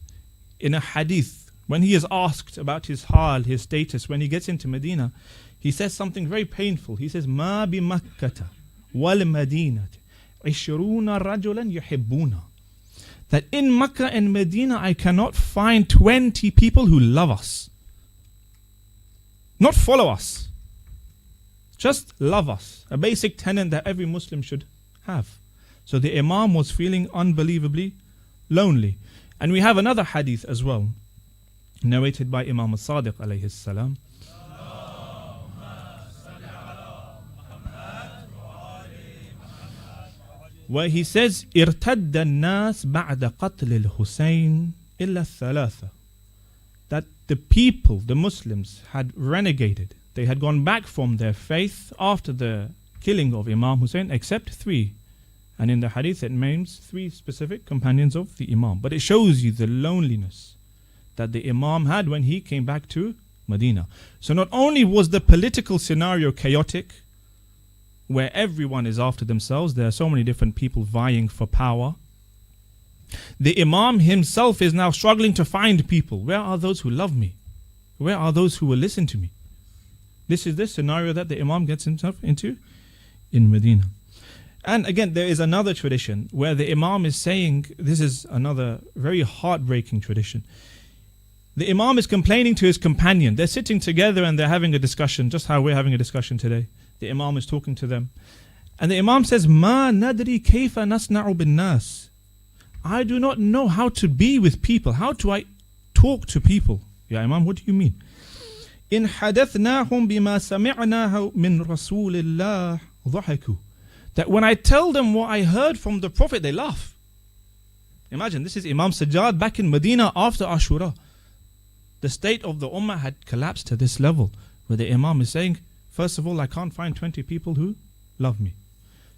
in a hadith, when he is asked about his hal, his status, when he gets into Medina, he says something very painful. He says, "Ma bi Makkata wal Madinati 20 rajulan yuhibbuna." That in Makkah and Medina, I cannot find 20 people who love us. Not follow us. Just love us. A basic tenet that every Muslim should have. So the Imam was feeling unbelievably lonely. And we have another hadith as well, narrated by Imam Sadiq alayhi salam. Where he says, ارتد الناس بعد قتل الحسين إلا الثلاثة. That the people, the Muslims, had renegated. They had gone back from their faith after the killing of Imam Hussein, except three. And in the hadith it names three specific companions of the Imam. But it shows you the loneliness that the Imam had when he came back to Medina. So not only was the political scenario chaotic, where everyone is after themselves, there are so many different people vying for power, the Imam himself is now struggling to find people. Where are those who love me? Where are those who will listen to me? This is the scenario that the Imam gets himself into in Medina. And again, there is another tradition where the Imam is saying, this is another very heartbreaking tradition. The Imam is complaining to his companion. They're sitting together and they're having a discussion, just how we're having a discussion today. The Imam is talking to them. And the Imam says, "Ma nadri kayfa nasna'u bin nas." I do not know how to be with people. How do I talk to people? Ya Imam, what do you mean? In hadathnaahum bima sami'nahu min Rasulillah dhahaku. That when I tell them what I heard from the Prophet, they laugh. Imagine, this is Imam Sajjad back in Medina after Ashura. The state of the Ummah had collapsed to this level, where the Imam is saying, first of all, I can't find 20 people who love me.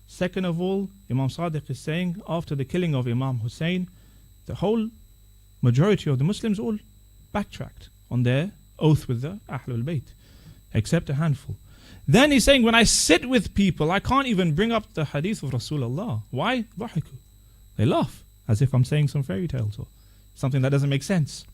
Second of all, Imam Sadiq is saying, after the killing of Imam Hussein, the whole majority of the Muslims all backtracked on their oath with the Ahlul Bayt, except a handful. Then he's saying, when I sit with people, I can't even bring up the hadith of Rasulullah. Why? Dhahiku. They laugh, as if I'm saying some fairy tales or something that doesn't make sense.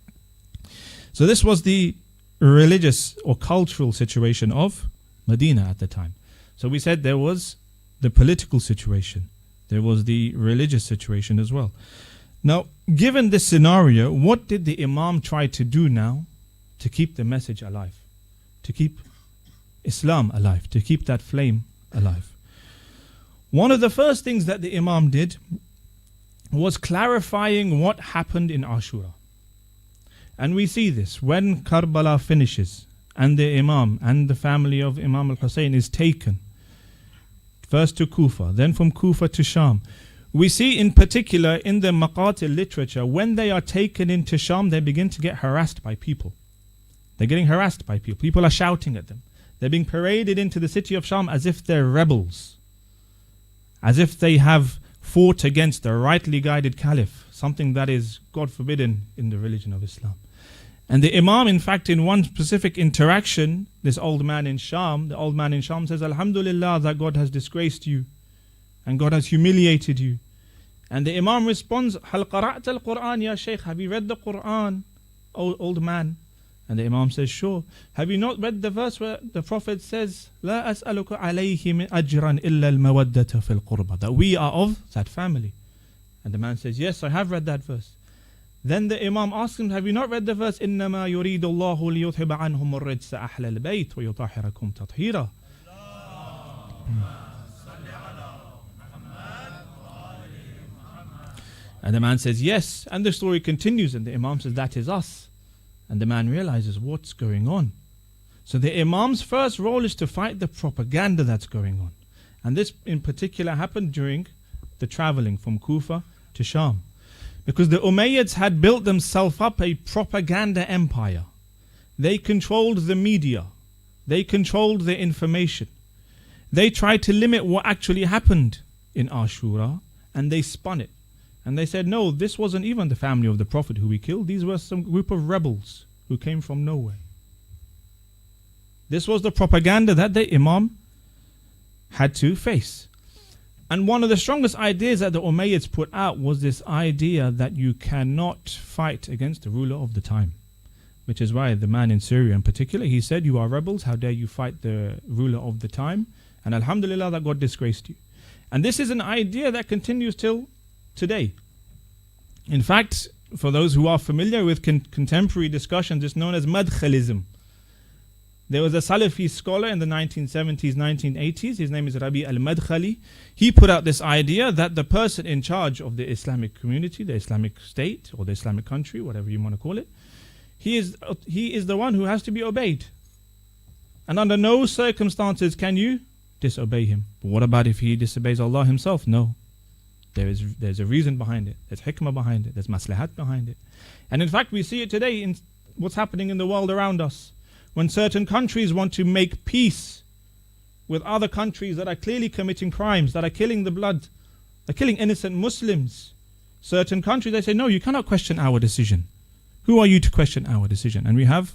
So this was the religious or cultural situation of Medina at the time. So we said there was the political situation. There was the religious situation as well. Now, given this scenario, what did the Imam try to do now to keep the message alive? To keep Islam alive, to keep that flame alive. One of the first things that the Imam did was clarifying what happened in Ashura. And we see this when Karbala finishes and the Imam and the family of Imam al-Hussein is taken first to Kufa, then from Kufa to Sham. We see in particular in the Maqatil literature, when they are taken into Sham, they begin to get harassed by people. They're getting harassed by people. People are shouting at them. They're being paraded into the city of Sham as if they're rebels, as if they have fought against the rightly guided caliph, something that is, God forbidden, in the religion of Islam. And the Imam, in fact, in one specific interaction, this old man in Sham, the old man in Sham says, Alhamdulillah that God has disgraced you and God has humiliated you. And the Imam responds, Hal qara'ta al-Quran ya Sheikh, have you read the Quran, old man? And the Imam says, sure. Have you not read the verse where the Prophet says, La as'aluka alayhi min ajran illa al-mawaddata fil qurba, that we are of that family? And the man says, yes, I have read that verse. Then the Imam asks him, have you not read the verse, إِنَّمَا يُرِيدُ اللَّهُ لِيُذْهِبَ عَنْهُمُ الرِّجْسَ أَحْلَ الْبَيْتِ وَيُطَهِّرَكُمْ تَطْهِيرًا? And the man says, yes. And the story continues, and the Imam says, that is us. And the man realizes what's going on. So the Imam's first role is to fight the propaganda that's going on. And this in particular happened during the traveling from Kufa to Sham. Because the Umayyads had built themselves up a propaganda empire. They controlled the media. They controlled the information. They tried to limit what actually happened in Ashura, and they spun it. And they said, no, this wasn't even the family of the Prophet who we killed. These were some group of rebels who came from nowhere. This was the propaganda that the Imam had to face. And one of the strongest ideas that the Umayyads put out was this idea that you cannot fight against the ruler of the time. Which is why the man in Syria in particular, he said, you are rebels, how dare you fight the ruler of the time? And Alhamdulillah that God disgraced you. And this is an idea that continues till today. In fact, for those who are familiar with contemporary discussions, it's known as Madkhalism. There was a Salafi scholar in the 1970s, 1980s, his name is Rabi al-Madkhali. He put out this idea that the person in charge of the Islamic community, the Islamic state, or the Islamic country, whatever you want to call it, he is the one who has to be obeyed. And under no circumstances can you disobey him. But what about if he disobeys Allah himself? No. There's a reason behind it. There's hikmah behind it. There's maslahat behind it. And in fact, we see it today in what's happening in the world around us. When certain countries want to make peace with other countries that are clearly committing crimes, that are killing the blood, they're killing innocent Muslims. Certain countries, they say, no, you cannot question our decision. Who are you to question our decision? And we have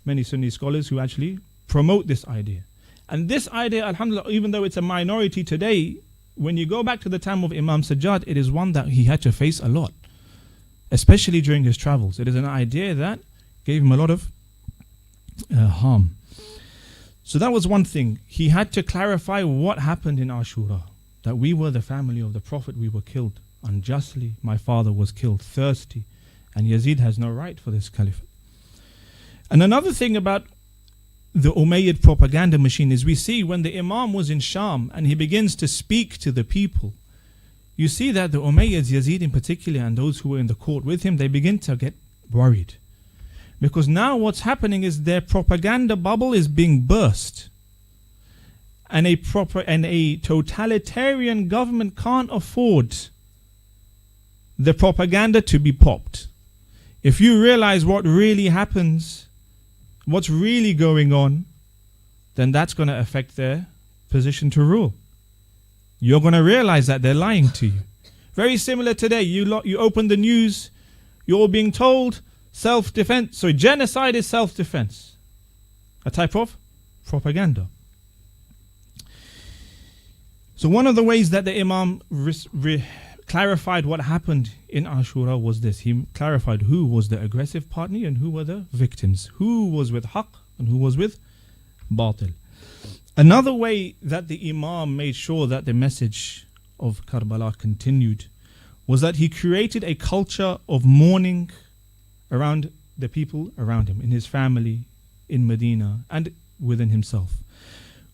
many Sunni scholars who actually promote this idea. And this idea, alhamdulillah, even though it's a minority today, when you go back to the time of Imam Sajjad, it is one that he had to face a lot, especially during his travels. It is an idea that gave him a lot of harm. So that was one thing. He had to clarify what happened in Ashura, that we were the family of the Prophet, we were killed unjustly, my father was killed thirsty, and Yazid has no right for this caliphate. And another thing about the Umayyad propaganda machine is we see when the Imam was in Sham and he begins to speak to the people, you see that the Umayyads, Yazid in particular, and those who were in the court with him, they begin to get worried. Because now what's happening is their propaganda bubble is being burst. And a totalitarian government can't afford the propaganda to be popped. If you realize what really happens, what's really going on, then that's going to affect their position to rule. You're going to realize that they're lying to you. Very similar today. You open the news, you're being told self-defense. So genocide is self-defense. A type of propaganda. So one of the ways that the Imam clarified what happened in Ashura was this. He clarified who was the aggressive party and who were the victims. Who was with haqq and who was with batil. Another way that the Imam made sure that the message of Karbala continued was that he created a culture of mourning around the people around him, in his family, in Medina, and within himself.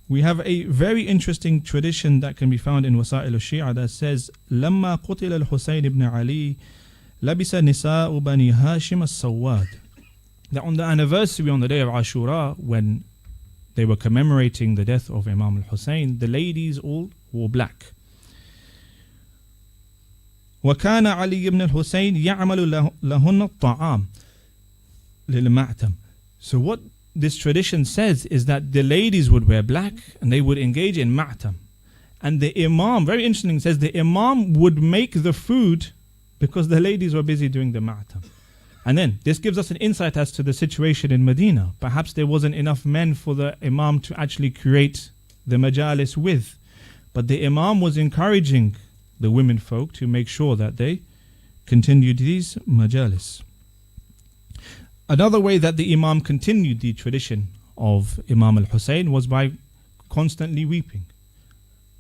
We have a very interesting tradition that can be found in Wasa'il al-Shi'a that says, لما قتل الحسين ibn Ali لبس نساء بني هاشم السواد. That on the anniversary, on the day of Ashura, when they were commemorating the death of Imam al-Hussein, the ladies all wore black. وكان علي ibn al-Husayn يعمل لهن الطعام للمعتم. So what this tradition says is that the ladies would wear black and they would engage in ma'tam. And the imam, very interesting, says the imam would make the food because the ladies were busy doing the ma'tam. And then this gives us an insight as to the situation in Medina. Perhaps there wasn't enough men for the imam to actually create the majalis with. But the imam was encouraging the women folk to make sure that they continued these majalis. Another way that the imam continued the tradition of Imam al-Hussein was by constantly weeping,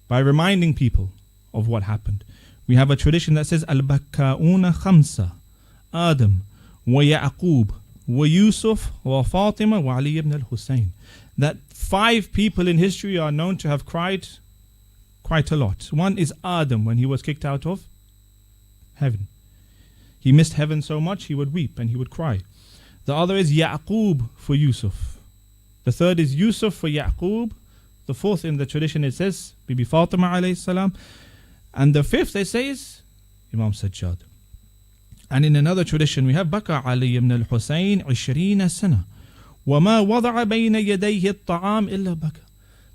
by reminding people of what happened. We have a tradition that says al-Bakka'una khamsa, Adam wa Ya'qub wa Yusuf wa Fatima wa Ali ibn al-Hussein. That 5 people in history are known to have cried quite a lot. One is Adam, when he was kicked out of heaven. He missed heaven so much he would weep and he would cry. The other is Ya'qub for Yusuf. The third is Yusuf for Ya'qub. The fourth in the tradition it says Bibi Fatima alayhi salam. And the fifth they say is Imam Sajjad. And in another tradition we have Baka Ali ibn al-Hussein 20 sana. وَمَا وَضَعَ بَيْنَ يَدَيْهِ الطَّعَامِ إِلَّا بَكَى.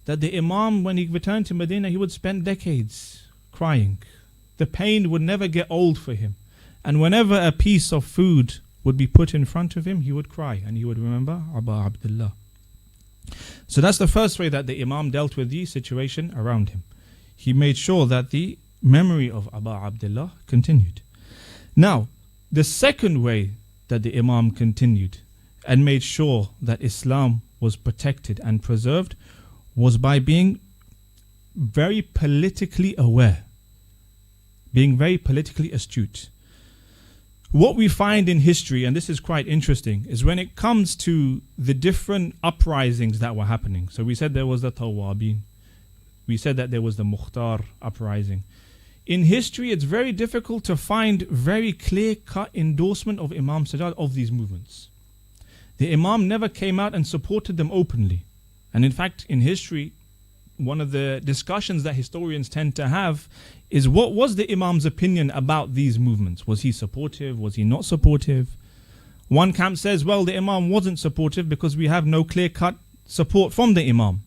That the Imam, when he returned to Medina, he would spend decades crying. The pain would never get old for him. And whenever a piece of food would be put in front of him, he would cry and he would remember Aba Abdullah. So that's the first way that the Imam dealt with the situation around him. He made sure that the memory of Aba Abdullah continued. Now, the second way that the Imam continued and made sure that Islam was protected and preserved was by being very politically aware, being very politically astute. What we find in history, and this is quite interesting, is when it comes to the different uprisings that were happening. So we said there was the Tawabin. We said that there was the Mukhtar uprising. In history, it's very difficult to find very clear-cut endorsement of Imam Sajjad of these movements. The Imam never came out and supported them openly. And in fact, in history, one of the discussions that historians tend to have is what was the Imam's opinion about these movements? Was he supportive? Was he not supportive? One camp says, well, the Imam wasn't supportive because we have no clear-cut support from the Imam.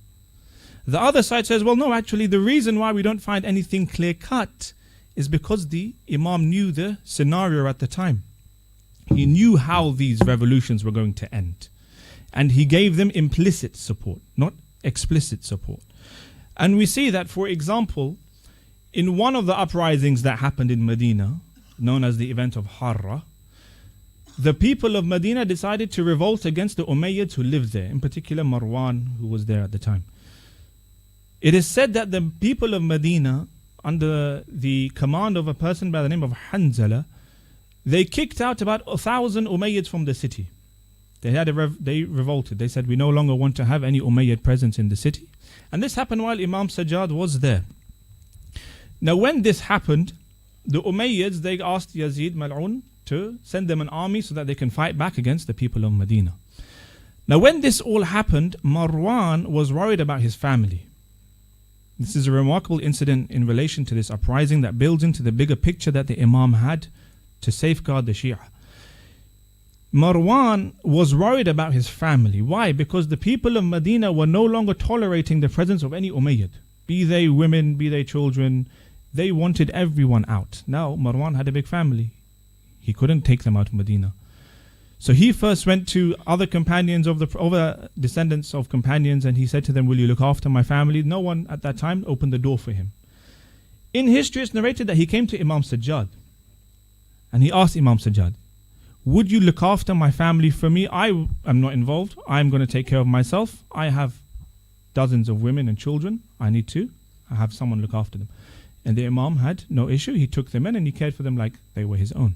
The other side says, well, no, actually the reason why we don't find anything clear-cut is because the Imam knew the scenario at the time. He knew how these revolutions were going to end. And he gave them implicit support, not explicit support. And we see that, for example, in one of the uprisings that happened in Medina, known as the event of Harra, the people of Medina decided to revolt against the Umayyads who lived there, in particular Marwan, who was there at the time. It is said that the people of Medina, under the command of a person by the name of Hanzala, they kicked out about 1,000 Umayyads from the city. They revolted. They said, we no longer want to have any Umayyad presence in the city. And this happened while Imam Sajjad was there. Now when this happened, the Umayyads, they asked Yazid Mal'un to send them an army so that they can fight back against the people of Medina. Now when this all happened, Marwan was worried about his family. This is a remarkable incident in relation to this uprising that builds into the bigger picture that the Imam had to safeguard the Shia. Marwan was worried about his family. Why? Because the people of Medina were no longer tolerating the presence of any Umayyad. Be they women, be they children, they wanted everyone out. Now Marwan had a big family. He couldn't take them out of Medina. So he first went to other companions of the descendants of companions, and he said to them, will you look after my family? No one at that time opened the door for him. In history it's narrated that he came to Imam Sajjad and he asked Imam Sajjad, would you look after my family for me? I am not involved. I'm going to take care of myself. I have dozens of women and children. I need to have someone look after them. And the Imam had no issue. He took them in and he cared for them like they were his own.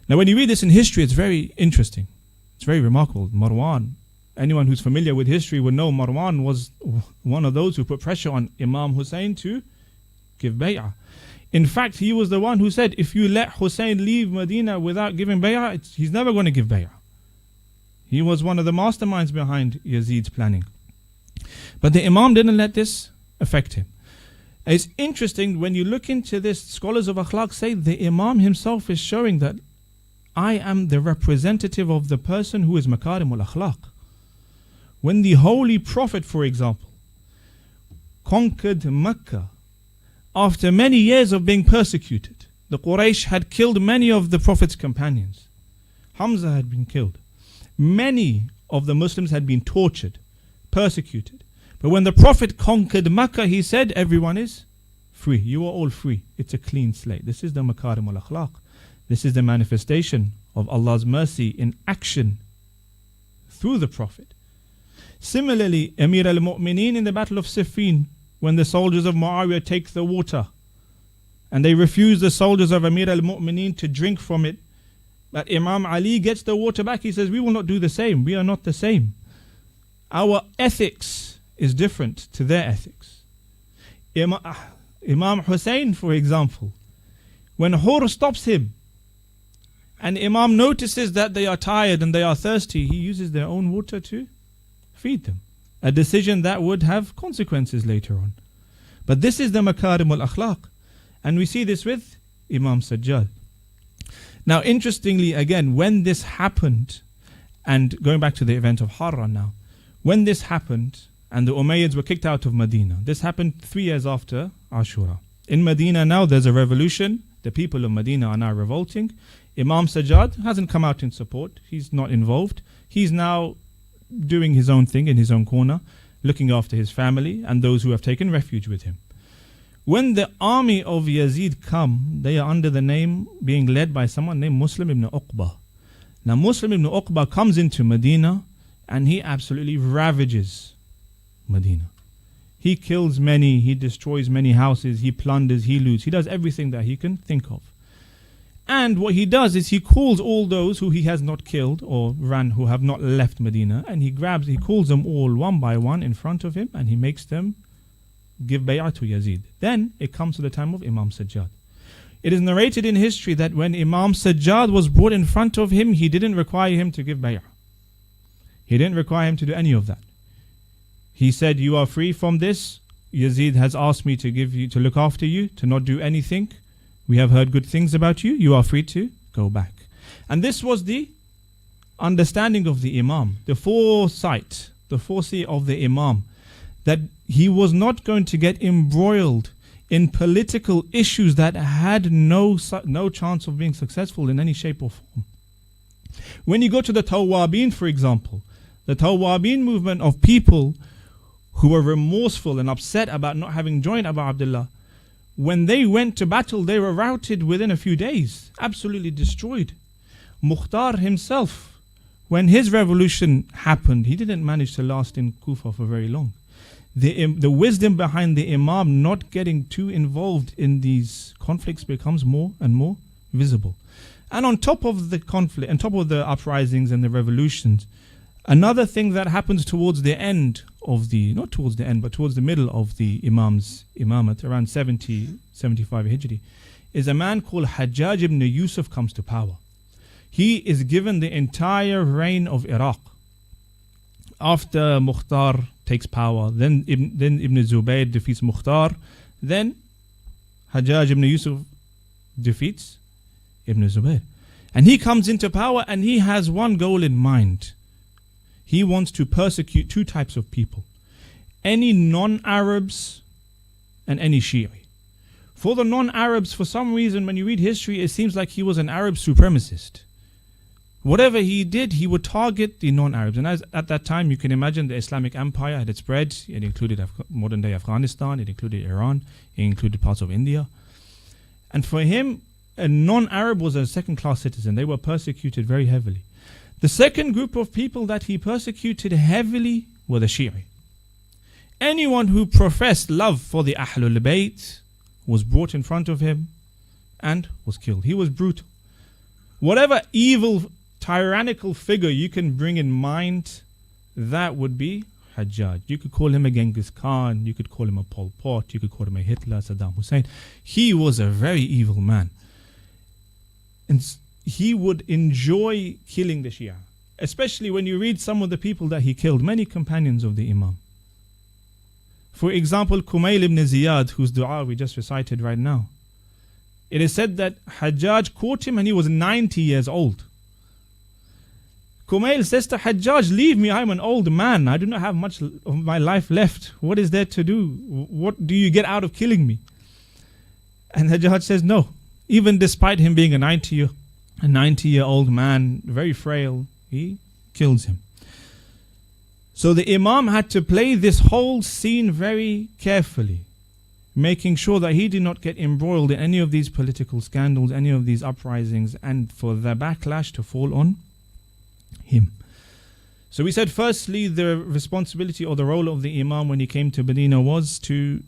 Now when you read this in history, it's very interesting. It's very remarkable. Marwan, anyone who's familiar with history would know Marwan was one of those who put pressure on Imam Hussein to give bay'ah. In fact, he was the one who said, if you let Hussein leave Medina without giving bay'ah, he's never going to give bay'ah. He was one of the masterminds behind Yazid's planning. But the Imam didn't let this affect him. It's interesting, when you look into this, scholars of akhlaq say the Imam himself is showing that I am the representative of the person who is makarimul akhlaq. When the Holy Prophet, for example, conquered Mecca, after many years of being persecuted, the Quraysh had killed many of the Prophet's companions. Hamza had been killed. Many of the Muslims had been tortured, persecuted. But when the Prophet conquered Mecca, he said, everyone is free. You are all free. It's a clean slate. This is the Makarim al-Akhlaq. This is the manifestation of Allah's mercy in action through the Prophet. Similarly, Amir al-Mu'mineen in the Battle of Siffin, when the soldiers of Muawiyah take the water and they refuse the soldiers of Amir al-Mu'mineen to drink from it, but Imam Ali gets the water back. He says, we will not do the same. We are not the same. Our ethics is different to their ethics. Imam Hussein, for example, when Hur stops him and Imam notices that they are tired and they are thirsty, he uses their own water to feed them. A decision that would have consequences later on. But this is the Makarim al-Akhlaq. And we see this with Imam Sajjad. Now, interestingly, again, when this happened, and going back to the event of Harra now, when this happened and the Umayyads were kicked out of Medina, this happened 3 years after Ashura. In Medina now, there's a revolution. The people of Medina are now revolting. Imam Sajjad hasn't come out in support. He's not involved. He's now doing his own thing in his own corner, looking after his family and those who have taken refuge with him. When the army of Yazid come, they are under the name, being led by someone named Muslim ibn Uqba. Now Muslim ibn Uqba comes into Medina and he absolutely ravages Medina. He kills many, he destroys many houses, he plunders, he loots, he does everything that he can think of. And what he does is he calls all those who he has not killed or who have not left Medina, and he calls them all one by one in front of him and he makes them give bay'ah to Yazid. Then it comes to the time of Imam Sajjad. It is narrated in history that when Imam Sajjad was brought in front of him, he didn't require him to give bay'ah. He didn't require him to do any of that. He said, you are free from this. Yazid has asked me to look after you, to not do anything. We have heard good things about you. You are free to go back. And this was the understanding of the Imam, the foresight, the foresee of the Imam, that he was not going to get embroiled in political issues that had no chance of being successful in any shape or form. When you go to the Tawwabin, for example, the Tawwabin movement of people who were remorseful and upset about not having joined Abu Abdullah, when they went to battle, they were routed within a few days, absolutely destroyed. Mukhtar himself, when his revolution happened, he didn't manage to last in Kufa for very long. The wisdom behind the Imam not getting too involved in these conflicts becomes more and more visible. And on top of the conflict, on top of the uprisings and the revolutions, another thing that happens towards the end of not towards the end, but towards the middle of the Imam's Imamat, around 70, 75 Hijri, is a man called Hajjaj ibn Yusuf comes to power. He is given the entire reign of Iraq. After Mukhtar takes power, then Ibn Zubayr defeats Mukhtar, then Hajjaj ibn Yusuf defeats Ibn Zubayr. And he comes into power and he has one goal in mind. He wants to persecute two types of people: any non-Arabs and any Shi'i. For the non-Arabs, for some reason, when you read history, it seems like he was an Arab supremacist. Whatever he did, he would target the non-Arabs. And at that time, you can imagine the Islamic Empire had spread. It included modern-day Afghanistan, it included Iran, it included parts of India. And for him, a non-Arab was a second-class citizen. They were persecuted very heavily. The second group of people that he persecuted heavily were the Shi'i. Anyone who professed love for the Ahlul Bayt was brought in front of him and was killed. He was brutal. Whatever evil, tyrannical figure you can bring in mind, that would be Hajjaj. You could call him a Genghis Khan, you could call him a Pol Pot, you could call him a Hitler, Saddam Hussein. He was a very evil man. And he would enjoy killing the Shia, especially when you read some of the people that he killed, many companions of the Imam. For example, Kumail ibn Ziyad, whose dua we just recited right now. It is said that Hajjaj caught him and he was 90 years old. Kumail says to Hajjaj, leave me, I'm an old man. I do not have much of my life left. What is there to do? What do you get out of killing me? And Hajjaj says, no. Even despite him being a 90-year-old man, very frail, he kills him. So the Imam had to play this whole scene very carefully, making sure that he did not get embroiled in any of these political scandals, any of these uprisings, and for the backlash to fall on him. So we said, firstly, the responsibility or the role of the Imam when he came to Medina was to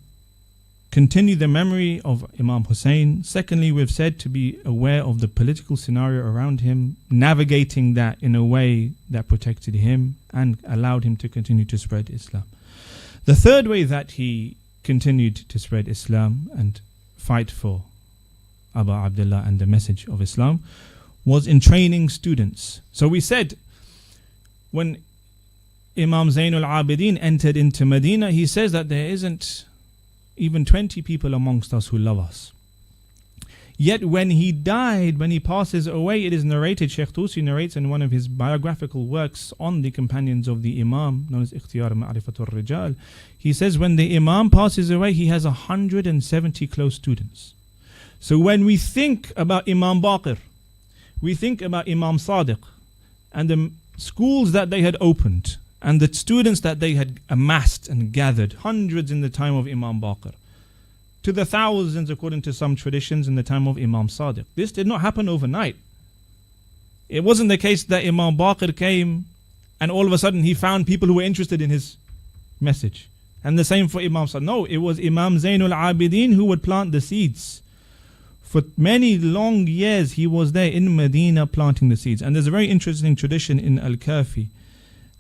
continue the memory of Imam Hussein. Secondly, we've said to be aware of the political scenario around him, navigating that in a way that protected him and allowed him to continue to spread Islam. The third way that he continued to spread Islam and fight for Abu Abdullah and the message of Islam was in training students. So we said, when Imam Zainul Abidin entered into Medina, he says that there isn't even 20 people amongst us who love us. Yet when he died, when he passes away, it is narrated, Sheikh Tusi narrates in one of his biographical works on the companions of the Imam, known as Ikhtiyar Ma'rifatul Rijal, he says when the Imam passes away, he has 170 close students. So when we think about Imam Baqir, we think about Imam Sadiq and the schools that they had opened and the students that they had amassed and gathered, hundreds in the time of Imam Baqir, to the thousands according to some traditions in the time of Imam Sadiq. This did not happen overnight. It wasn't the case that Imam Baqir came and all of a sudden he found people who were interested in his message. And the same for Imam Sadiq. No, it was Imam Zainul Abidin who would plant the seeds. For many long years he was there in Medina planting the seeds. And there's a very interesting tradition in Al-Kafi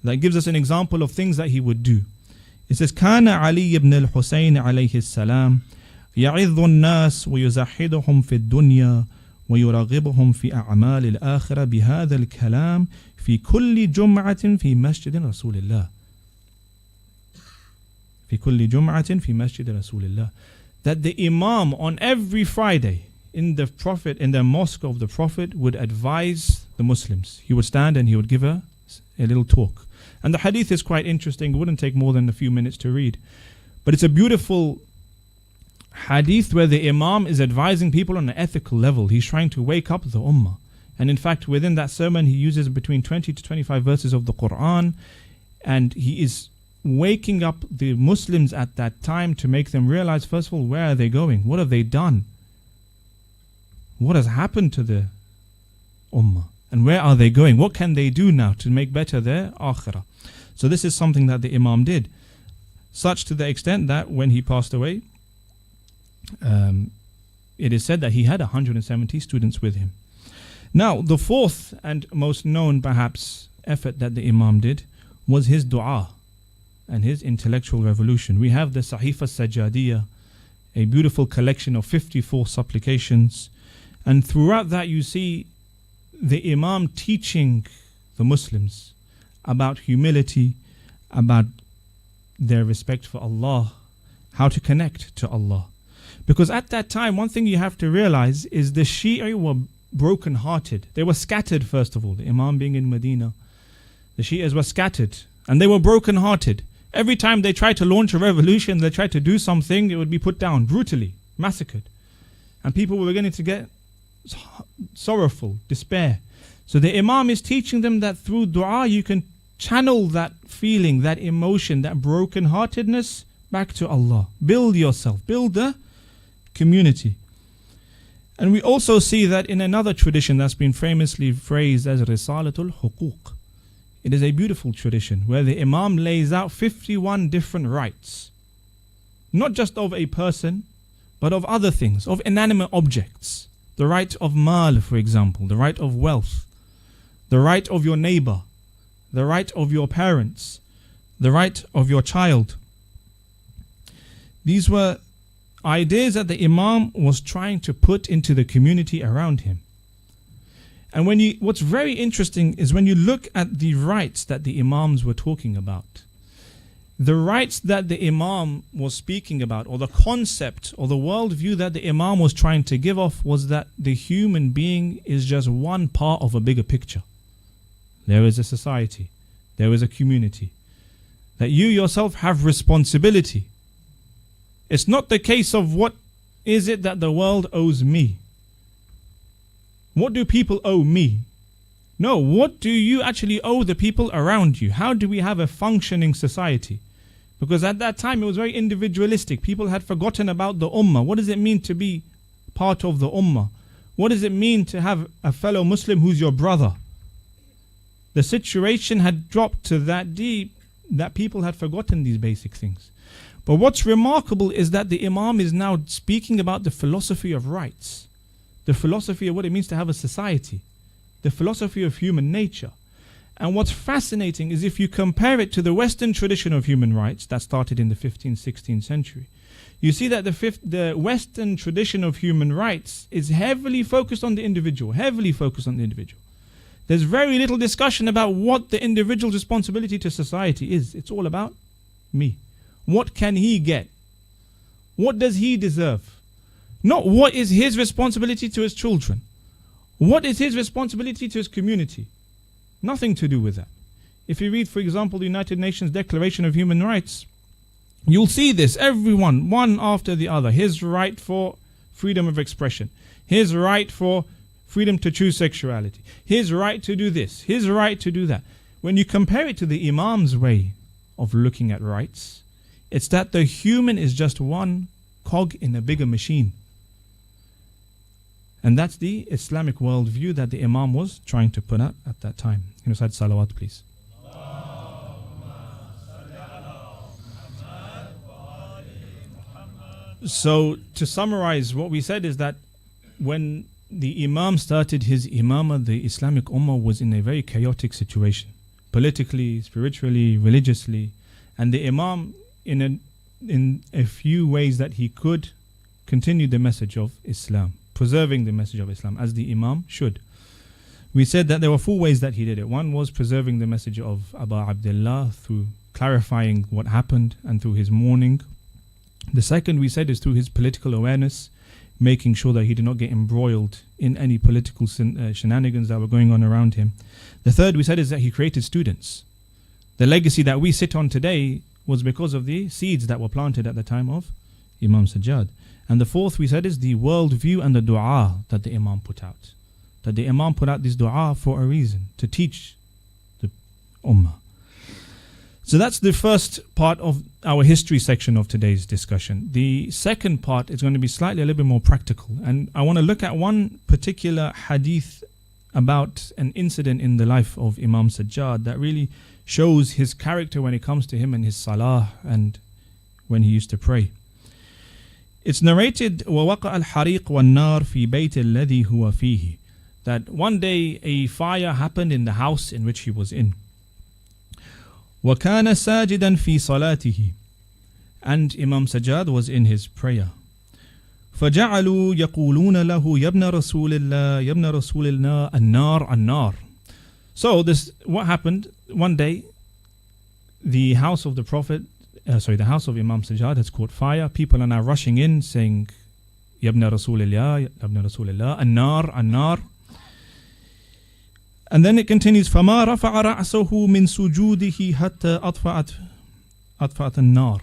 that gives us an example of things that he would do. It says, كان علي بن الحسين عليه السلام يعظ الناس ويزحدهم في الدنيا ويرغبهم في أعمال الآخرة بهذا الكلام في كل جمعة في مسجد رسول الله. في كل جمعة في مسجد رسول الله. That the Imam on every Friday in the mosque of the Prophet would advise the Muslims. He would stand and he would give a little talk. And the hadith is quite interesting. It wouldn't take more than a few minutes to read. But it's a beautiful hadith where the Imam is advising people on an ethical level. He's trying to wake up the ummah. And in fact, within that sermon, he uses between 20 to 25 verses of the Quran. And he is waking up the Muslims at that time to make them realize, first of all, where are they going? What have they done? What has happened to the ummah? And where are they going? What can they do now to make better their akhirah? So this is something that the Imam did. Such to the extent that when he passed away, it is said that he had 170 students with him. Now, the fourth and most known perhaps effort that the Imam did was his dua and his intellectual revolution. We have the Sahifa Sajadiyah, a beautiful collection of 54 supplications. And throughout that you see the Imam teaching the Muslims about humility, about their respect for Allah, how to connect to Allah. Because at that time, one thing you have to realize is the Shia were broken-hearted. They were scattered, first of all, the Imam being in Medina. The Shias were scattered and they were broken-hearted. Every time they tried to launch a revolution, they tried to do something, it would be put down brutally, massacred. And people were beginning to get sorrowful, despair. So the Imam is teaching them that through dua you can channel that feeling, that emotion, that broken-heartedness back to Allah. Build yourself, build the community. And we also see that in another tradition that's been famously phrased as Risalatul Huquq. It is a beautiful tradition where the Imam lays out 51 different rights, not just of a person, but of other things, of inanimate objects. The right of mal, for example, the right of wealth, the right of your neighbor, the right of your parents, the right of your child. These were ideas that the Imam was trying to put into the community around him. And what's very interesting is when you look at the rights that the Imams were talking about, the rights that the Imam was speaking about, or the concept or the worldview that the Imam was trying to give off, was that the human being is just one part of a bigger picture. there is a society, there is a community, that you yourself have responsibility. It's not the case of what is it that the world owes me. What do people owe me? No, what do you actually owe the people around you? How do we have a functioning society? Because at that time it was very individualistic. People had forgotten about the ummah. What does it mean to be part of the ummah? What does it mean to have a fellow Muslim who's your brother? The situation had dropped to that deep that people had forgotten these basic things. But what's remarkable is that the Imam is now speaking about the philosophy of rights, the philosophy of what it means to have a society, the philosophy of human nature. And what's fascinating is if you compare it to the Western tradition of human rights that started in the 15th, 16th century, you see that the Western tradition of human rights is heavily focused on the individual, heavily focused on the individual. There's very little discussion about what the individual's responsibility to society is. It's all about me. What can he get? What does he deserve? Not what is his responsibility to his children. What is his responsibility to his community? Nothing to do with that. If you read, for example, the United Nations Declaration of Human Rights, you'll see this, everyone, one after the other. His right for freedom of expression. His right for freedom to choose sexuality. His right to do this. His right to do that. When you compare it to the Imam's way of looking at rights, it's that the human is just one cog in a bigger machine. And that's the Islamic worldview that the Imam was trying to put out at that time. Can you recite salawat, please? So to summarize, what we said is that when the Imam started his Imamah, the Islamic Ummah was in a very chaotic situation, politically, spiritually, religiously. And the Imam, in a few ways that he could, continue the message of Islam, preserving the message of Islam as the Imam should. We said that there were 4 ways that he did it. One was preserving the message of Abu Abdullah through clarifying what happened and through his mourning. The second, we said, is through his political awareness, making sure that he did not get embroiled in any political shenanigans that were going on around him. The third, we said, is that he created students. The legacy that we sit on today was because of the seeds that were planted at the time of Imam Sajjad. And the fourth, we said, is the worldview and the dua that the Imam put out. That the Imam put out this dua for a reason, to teach the Ummah. So that's the first part of our history section of today's discussion. The second part is going to be slightly a little bit more practical. And I want to look at one particular hadith about an incident in the life of Imam Sajjad that really shows his character when it comes to him and his salah and when he used to pray. It's narrated وَوَقَعَ الْحَرِيقُ وَالنَّارِ فِي بَيْتِ الَّذِي هُوَ فِيهِ, that one day a fire happened in the house in which he was in. وَكَانَ سَاجِدًا فِي صَلَاتِهِ, and Imam Sajjad was in his prayer. فَجَعَلُوا يَقُولُونَ لَهُ يَبْنَ رَسُولِ اللَّهِ يَبْنَ رَسُولِ اللَّهِ النَّارِ النَّارِ. So this, what happened, one day the house of the Prophet, the house of Imam Sajjad has caught fire. People are now rushing in saying, يَبْنَ رَسُولِ اللَّهِ يَبْنَ رَسُولِ اللَّهِ النَّارِ النَّارِ. And then it continues, فَمَا رَفَعَ رَأْسَهُ مِنْ سُجُودِهِ حَتَّى أَطْفَأَتْ النَّارِ,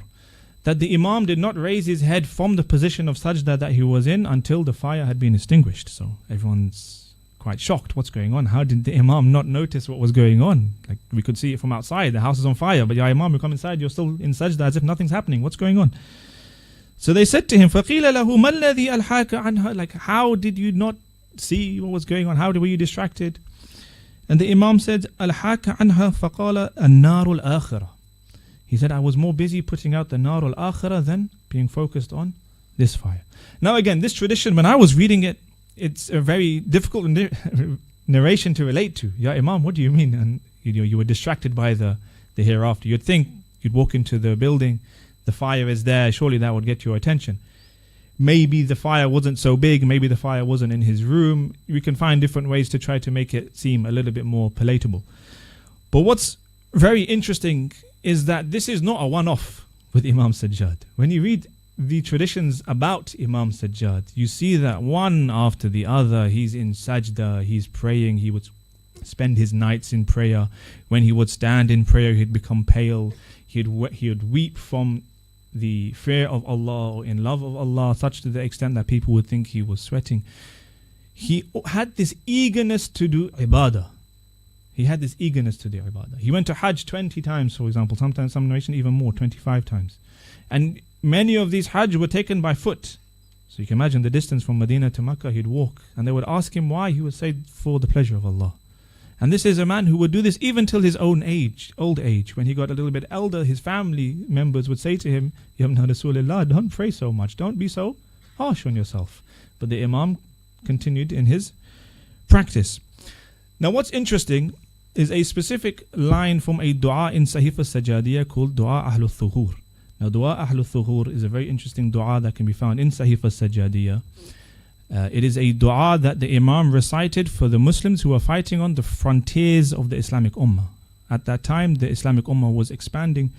that the Imam did not raise his head from the position of sajda that he was in until the fire had been extinguished. So everyone's quite shocked. What's going on? How did the Imam not notice what was going on? Like, we could see it from outside. The house is on fire, but ya Imam, you come inside, you're still in sajda as if nothing's happening. What's going on? So they said to him, فَقِيلَ لَهُ مَا الَّذِي أَلْحَاكَ عَنْهَا, like, how did you not see what was going on? How were you distracted? And the Imam said, أَلْحَاكَ عَنْهَا فَقَالَ النَّارُ الْآخِرَةِ. He said, I was more busy putting out the nar al-akhirah than being focused on this fire. Now again, this tradition, when I was reading it, it's a very difficult narration to relate to. Ya Imam, what do you mean? And you were distracted by the hereafter. You'd think you'd walk into the building, the fire is there, surely that would get your attention. Maybe the fire wasn't so big, maybe the fire wasn't in his room. We can find different ways to try to make it seem a little bit more palatable. But what's very interesting is that this is not a one-off with Imam Sajjad. When you read the traditions about Imam Sajjad, you see that one after the other, he's in sajda, he's praying, he would spend his nights in prayer. When he would stand in prayer, he'd become pale. He would weep from the fear of Allah or in love of Allah, such to the extent that people would think he was sweating. He had this eagerness to do ibadah. He had this eagerness to do ibadah. He went to Hajj 20 times, for example, sometimes some narration even more, 25 times. And many of these Hajj were taken by foot. So you can imagine the distance from Medina to Makkah, he'd walk. And they would ask him why, he would say, for the pleasure of Allah. And this is a man who would do this even till his old age. When he got a little bit elder, his family members would say to him, Ya Ibn Rasulullah, don't pray so much, don't be so harsh on yourself. But the Imam continued in his practice. Now what's interesting is a specific line from a dua in Sahif al-Sajadiyah called Dua Ahlul Thughur. Now Dua Ahlul Thughur is a very interesting dua that can be found in Sahif al-Sajadiyah. It is a dua that the Imam recited for the Muslims who were fighting on the frontiers of the Islamic Ummah. At that time, the Islamic Ummah was expanding,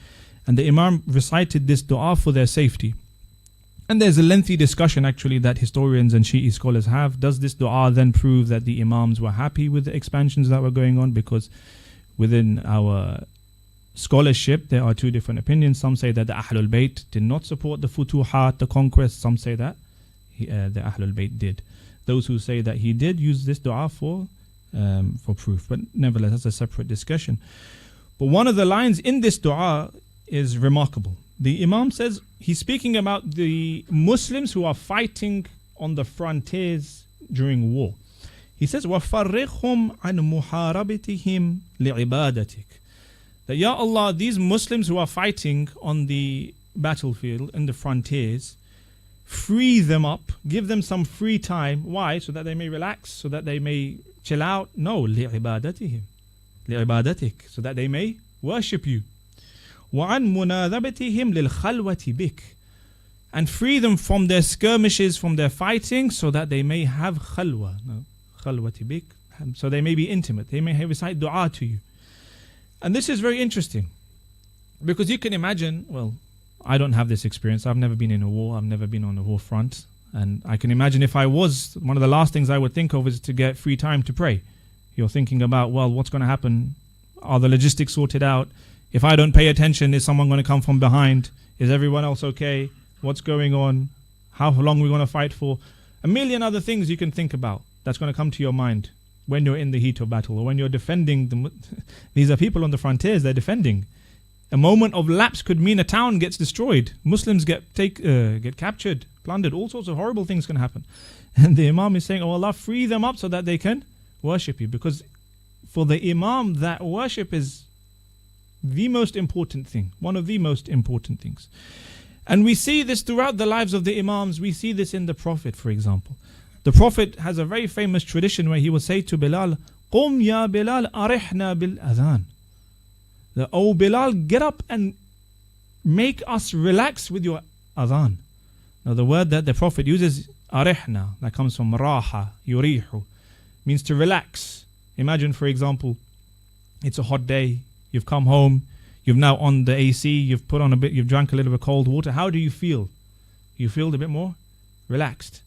and the Imam recited this dua for their safety. And there's a lengthy discussion actually that historians and Shi'i scholars have. Does this dua then prove that the Imams were happy with the expansions that were going on? Because within our scholarship, there are two different opinions. Some say that the Ahlul Bayt did not support the Futuhat, the conquest. Some say that the Ahlul Bayt did. Those who say that he did use this dua for proof. But nevertheless, that's a separate discussion. But one of the lines in this dua is remarkable. The Imam says, he's speaking about the Muslims who are fighting on the frontiers during war. He says, وَفَرِّقْهُمْ عَنْ مُحَارَبِتِهِمْ لِعِبَادَتِكَ. That, Ya Allah, these Muslims who are fighting on the battlefield, in the frontiers, free them up, give them some free time. Why? So that they may relax, so that they may chill out? No, لِعِبَادَتِهِمْ لِعِبَادَتِكَ. So that they may worship you. وَعَنْ مُنَاذَبَتِهِمْ لِلْخَلْوَةِ بِكَ. And free them from their skirmishes, from their fighting, so that they may have khalwa. No, khalwati bik. So they may be intimate. They may recite dua to you. And this is very interesting. Because you can imagine, well, I don't have this experience. I've never been in a war. I've never been on a war front. And I can imagine if I was, one of the last things I would think of is to get free time to pray. You're thinking about, well, what's going to happen? Are the logistics sorted out? If I don't pay attention, is someone going to come from behind? Is everyone else okay? What's going on? How long are we going to fight for? A million other things you can think about that's going to come to your mind when you're in the heat of battle or when you're defending. These are people on the frontiers, they're defending. A moment of lapse could mean a town gets destroyed. Muslims get captured, plundered. All sorts of horrible things can happen. And the Imam is saying, oh Allah, free them up so that they can worship you. Because for the Imam, that worship is the most important thing, one of the most important things. And we see this throughout the lives of the Imams. We see this in the Prophet, for example. The Prophet has a very famous tradition where he will say to Bilal, قُمْ يَا بِلَالْ أَرِحْنَا بِالْأَذَانِ. That, oh Bilal, get up and make us relax with your adhan. Now the word that the Prophet uses, arihna, that comes from raha, yurihu, means to relax. Imagine, for example, it's a hot day. You've come home, you've now on the AC, you've put on you've drank a little bit of cold water. How do you feel? You feel a bit more relaxed.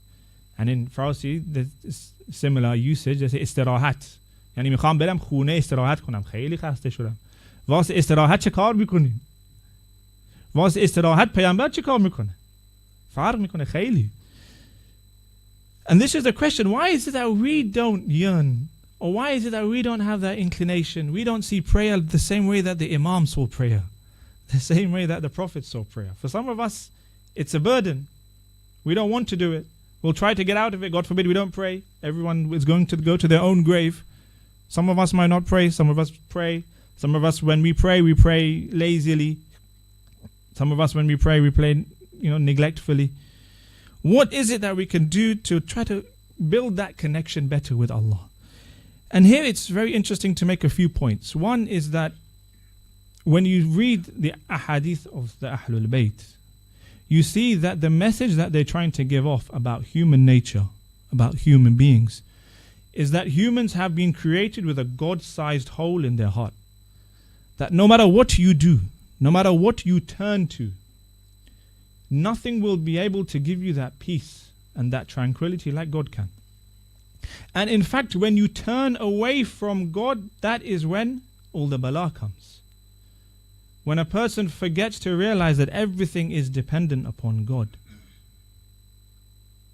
And in Farsi, there's similar usage. They say istirahat. یعنی میخوام برم خونه استراحت کنم. خیلی خسته شدم. واسه استراحت چه کار میکنیم؟ واسه استراحت پیامبر چه کار میکنه؟ فرق میکنه خیلی. And this is the question, why is it that we don't yearn? Or why is it that we don't have that inclination? We don't see prayer the same way that the Imam saw prayer. The same way that the Prophet saw prayer. For some of us, it's a burden. We don't want to do it. We'll try to get out of it. God forbid we don't pray. Everyone is going to go to their own grave. Some of us might not pray. Some of us pray. Some of us, when we pray lazily. Some of us, when we pray neglectfully. What is it that we can do to try to build that connection better with Allah? And here it's very interesting to make a few points. One is that when you read the ahadith of the Ahlul Bayt, you see that the message that they're trying to give off about human nature, about human beings, is that humans have been created with a God-sized hole in their heart. That no matter what you do, no matter what you turn to, nothing will be able to give you that peace and that tranquility like God can. And in fact, when you turn away from God, that is when all the bala comes. When a person forgets to realize that everything is dependent upon God.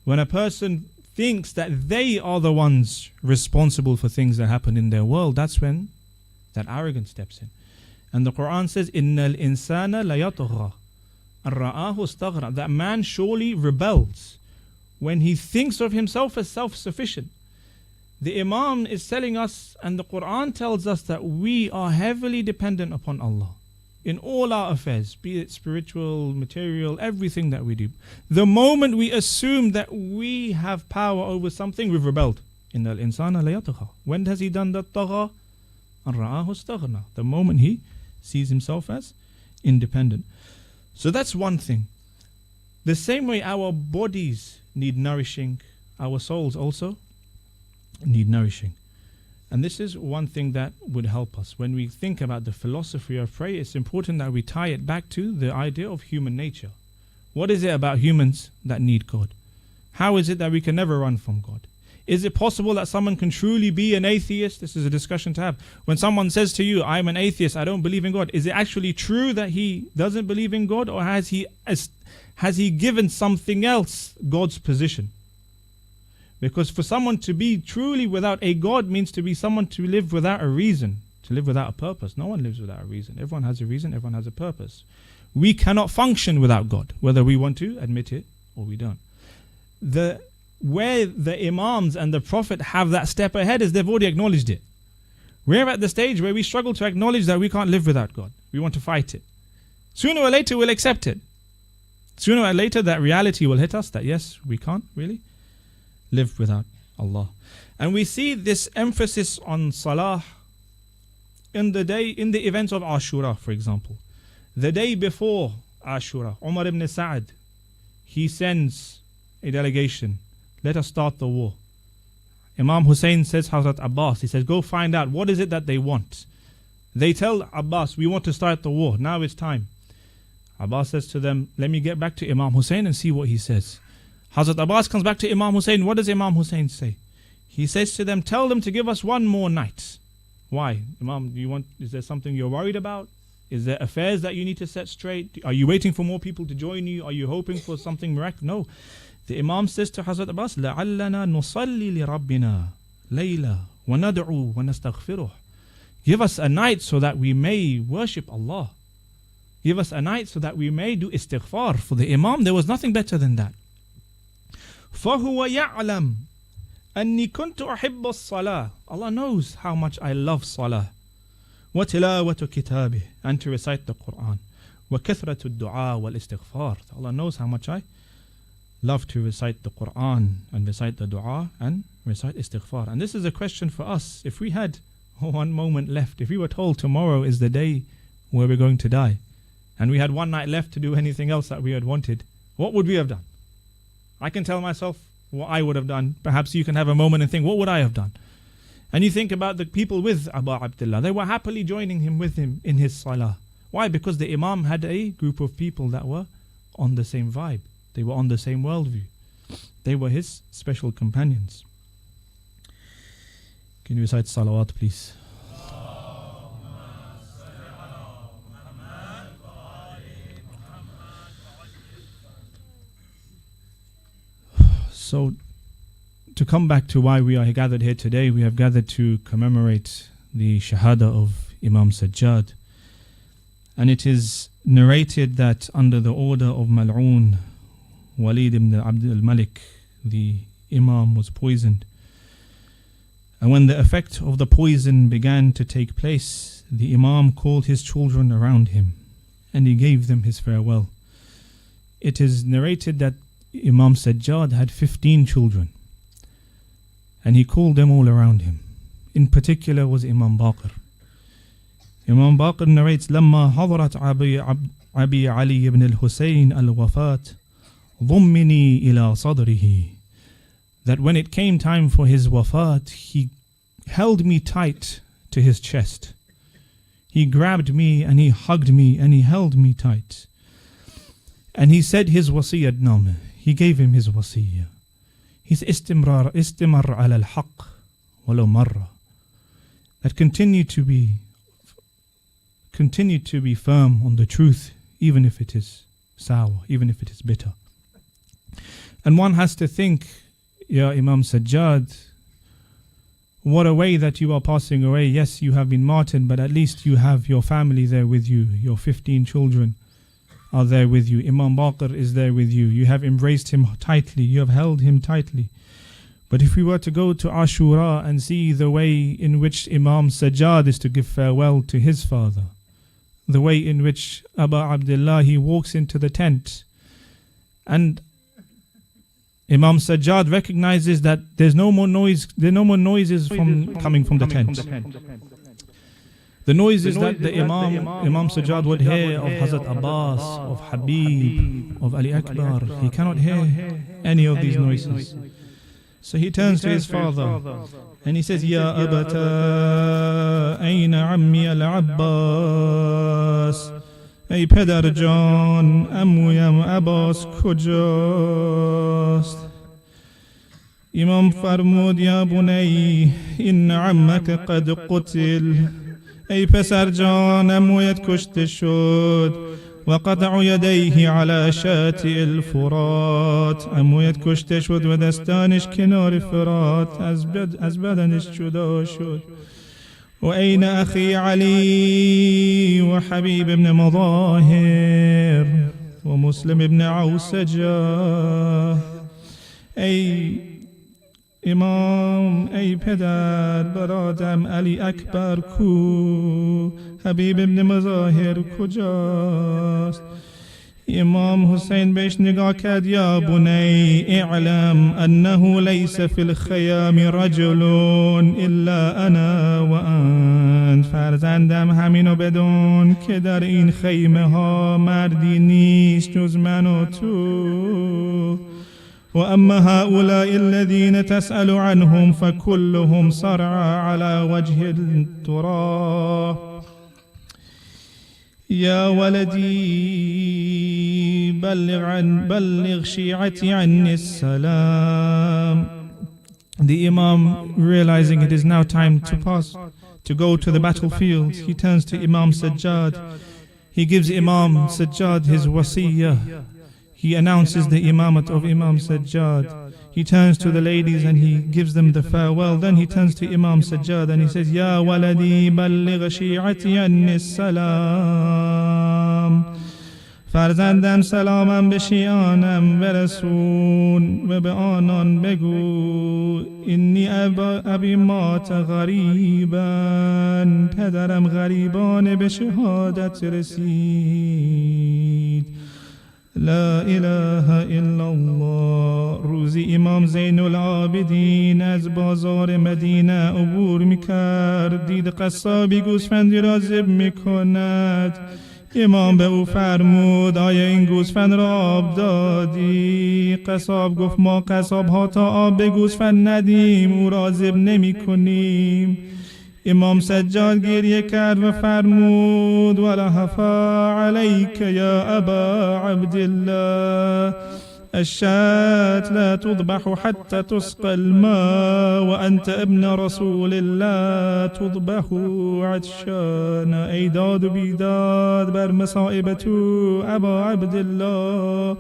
When a person thinks that they are the ones responsible for things that happen in their world, that's when that arrogance steps in. And the Quran says, "Innal insana layatgha an ra'ahu istaghna." That man surely rebels when he thinks of himself as self-sufficient. The Imam is telling us, and the Quran tells us, that we are heavily dependent upon Allah in all our affairs, be it spiritual, material, everything that we do. The moment we assume that we have power over something, we've rebelled. Innal insana layatgha. When has he done that? Tagha an ra'ahu istaghna. The moment he sees himself as independent. So that's one thing. The same way our bodies need nourishing, our souls also need nourishing. And this is one thing that would help us. When we think about the philosophy of prayer, it's important that we tie it back to the idea of human nature. What is it about humans that need God? How is it that we can never run from God? Is it possible that someone can truly be an atheist? This is a discussion to have. When someone says to you, "I'm an atheist, I don't believe in God," is it actually true that he doesn't believe in God, or has he given something else God's position? Because for someone to be truly without a God means to be someone to live without a reason, to live without a purpose. No one lives without a reason. Everyone has a reason, everyone has a purpose. We cannot function without God, whether we want to admit it or we don't. Where the Imams and the Prophet have that step ahead is they've already acknowledged it. We're at the stage where we struggle to acknowledge that we can't live without God. We want to fight it. Sooner or later we'll accept it. Sooner or later that reality will hit us that yes, we can't really live without Allah. And we see this emphasis on salah in the events of Ashura, for example. The day before Ashura, Umar ibn Sa'ad, he sends a delegation. Let us start the war. Imam Hussein says, Hazrat Abbas, he says, go find out what is it that they want. They tell Abbas, we want to start the war. Now it's time. Abbas says to them, let me get back to Imam Hussein and see what he says. Hazrat Abbas comes back to Imam Hussein. What does Imam Hussein say? He says to them, tell them to give us one more night. Why? Imam, is there something you're worried about? Is there affairs that you need to set straight? Are you waiting for more people to join you? Are you hoping for something miraculous? No. The Imam says to Hazrat Abbas, لَعَلَّنَا نُصَلِّي لِرَبِّنَا لَيْلًا وَنَدْعُوا وَنَسْتَغْفِرُهُ. Give us a night so that we may worship Allah. Give us a night so that we may do istighfar. For the Imam, there was nothing better than that. فَهُوَ يَعْلَمْ أَنِّي كُنْتُ أُحِبُّ الصَّلَاةِ. Allah knows how much I love salah. وَتِلَاوَةُ كِتَابِهِ. And to recite the Quran. وَكَثْرَةُ الدُّعَاءِ وَالْإِسْتِغْفَارِ. Allah knows how much I love to recite the Quran and recite the dua and recite istighfar. And this is a question for us. If we had one moment left, if we were told tomorrow is the day where we're going to die, and we had one night left to do anything else that we had wanted, what would we have done? I can tell myself what I would have done. Perhaps you can have a moment and think, what would I have done? And you think about the people with Abu Abdullah. They were happily joining him with him in his salah. Why? Because the Imam had a group of people that were on the same vibe. They were on the same worldview. They were his special companions. Can you recite salawat, please? So, to come back to why we are gathered here today, we have gathered to commemorate the Shahada of Imam Sajjad. And it is narrated that under the order of Mal'oon, Walid ibn Abd al-Malik, the Imam was poisoned. And when the effect of the poison began to take place, the Imam called his children around him and he gave them his farewell. It is narrated that Imam Sajjad had 15 children and he called them all around him. In particular was Imam Baqir. Imam Baqir narrates, لما حضرت أبي علي ibn al-Husayn al-Wafat ضمني إلى صدره. That when it came time for his wafat, he held me tight to his chest. He grabbed me and he hugged me and he held me tight. And he said his wasiyyat nama. He gave him his wasiyyah. He's istimrar ala al-haq walau marra. That continue to be firm on the truth, even if it is sour, even if it is bitter. And one has to think, Ya Imam Sajjad, what a way that you are passing away. Yes, you have been martyred, but at least you have your family there with you. Your 15 children are there with you. Imam Baqir is there with you. You have embraced him tightly. You have held him tightly. But if we were to go to Ashura and see the way in which Imam Sajjad is to give farewell to his father, the way in which Abu Abdullah, he walks into the tent, and Imam Sajjad recognizes that there's no more noise, there are no more noises coming from the tent. The noises that the Imam Sajjad would hear of Hazrat Abbas, of Habib, of Ali Akbar, he cannot hear any of these noises. So he turns to his father and he says, Ya abata, ayna ammi al-Abbas, ای پدر جان عمویم عباس کجاست؟ امام فرمود یا بنی این عمک قد قتل، ای پسر جان عمویت کشته شد، و قطع یدیه علی شاطئ الفرات، عمویت کشته شد و دستانش کنار فرات از بدنش جدا شد. وأين أخي علي وحبيب بن مظاهر ومسلم بن عوسجة؟ أي إمام، أي پدر برادم علی اکبر کو، حبیب ابن مظاهر کجاست؟ امام حسین بهش نگاه کرد، یا بنی اعلم انه لیس فی الخیام رجل الا انا و انت، فرزندم همینو بدون که در این خیمه ها مردی نیست جز من و تو. و اما هؤلاء الذين تسأل عنهم فكلهم صرع على وجه التراب. يا ولدي بلغ شيعتي عني السلام. The Imam, realizing it is now time to pass, to go to the battlefield, he turns to Imam Sajjad. He gives Imam Sajjad his wasiyyah. He announces the imamat of Imam Sajjad. He turns to the ladies and he gives them the farewell. Then he turns to Imam Sajjad and he says, Ya waladi balligh shi'ati anni salam. فرزندم سلامم به شیعانم برسون و به آنان بگو اینی ابی مات غریبا، پدرم غریبان به شهادت رسید. لا اله الا الله. روزی امام زین العابدین از بازار مدینه عبور میکرد، دید قصابی گوسفندی را ذبح میکند. امام به او فرمود آیا این گوسفند را آب دادی؟ قصاب گفت ما قصاب ها تا آب به گوسفند ندیم او را ذبح نمی کنیم. امام سجاد گریه کرد و فرمود ولهفا علیک یا ابا عبدالله، الشاة لا تذبح حتى تسقى الماء وأنت ابن رسول الله تذبح عطشان. ای داد و بیداد بر مصائب تو ابا عبدالله،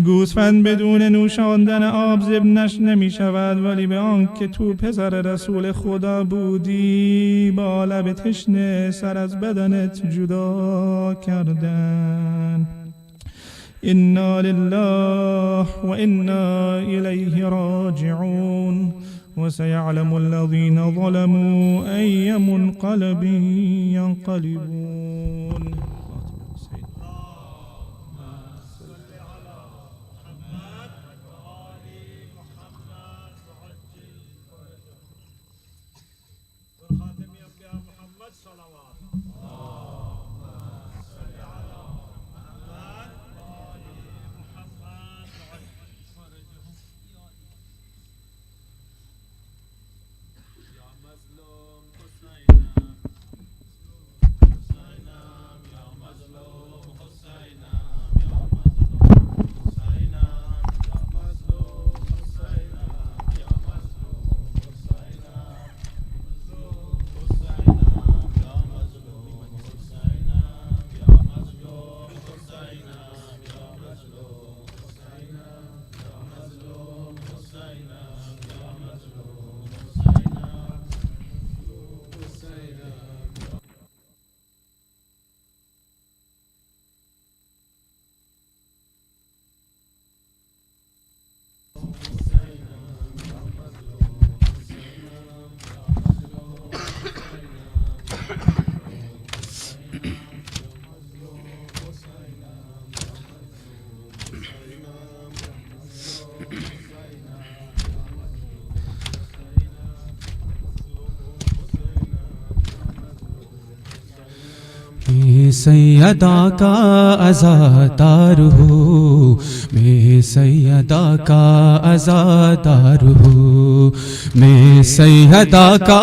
گوسفند بدون نوشاندن آب ذبح نمی شود، ولی به آنکه تو پسر رسول خدا بودی با لب تشنه سر از بدنت جدا کردن. إنا لله وإنا إليه راجعون وسيعلم الذين ظلموا أي منقلب ينقلبون. मैं सैयदा का आज़ादार हूँ, मैं सैयदा का आज़ादार हूँ, मैं सैयदा का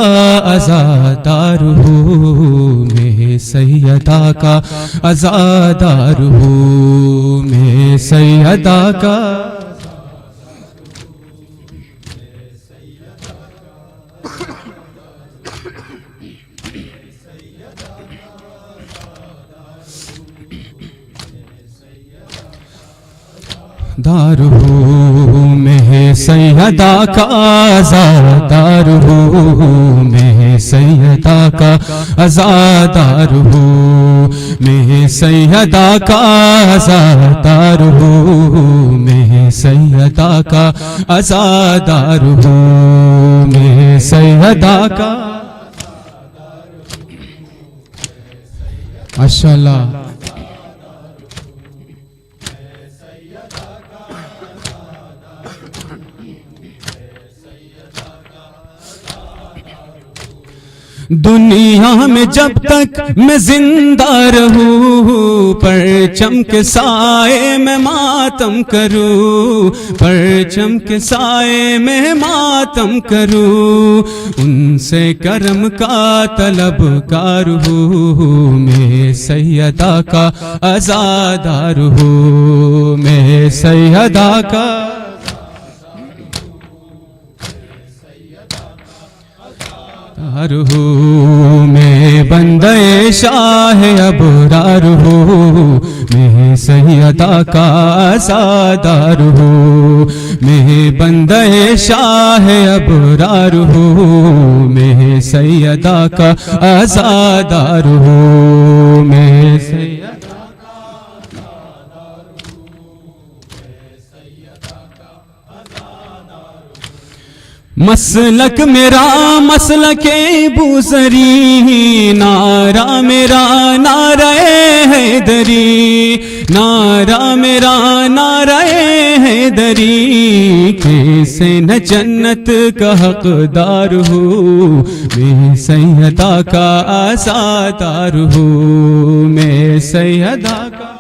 आज़ादार हूँ, मैं सैयदा का आज़ादार हूँ, मैं सैयदा का दार हूँ, मैं सैयदा का आज़ादार हूँ, मैं सैयदा का आज़ादार हूँ, मैं सैयदा का आज़ादार हूँ, मैं सैयदा का आज़ादार हूँ, मैं सैयदा का माशाअल्लाह। दुनिया में जब तक मैं जिंदा रहूं, परचम के साए में मातम करूं, परचम के साए में मातम करूं, उनसे करम का तलबगार हूँ, मैं सैयदा का आज़ादार हूँ, मैं सैयदा का हूँ, मैं बंदे शाह अबरार हूँ, मैं सैयदा का आज़ादार हूँ, मैं बंदे शाह अबरार हूँ, मैं सैयदा का आज़ादार हूँ, मैं सैयदा मसलक मेरा मसलके बुज़री, नारा मेरा नाराए हैदरी, नारा मेरा नाराए हैदरी, कैसे न जन्नत का हकदार हूँ, मैं सैयदा का आज़ादार हूँ, मैं सैयदा का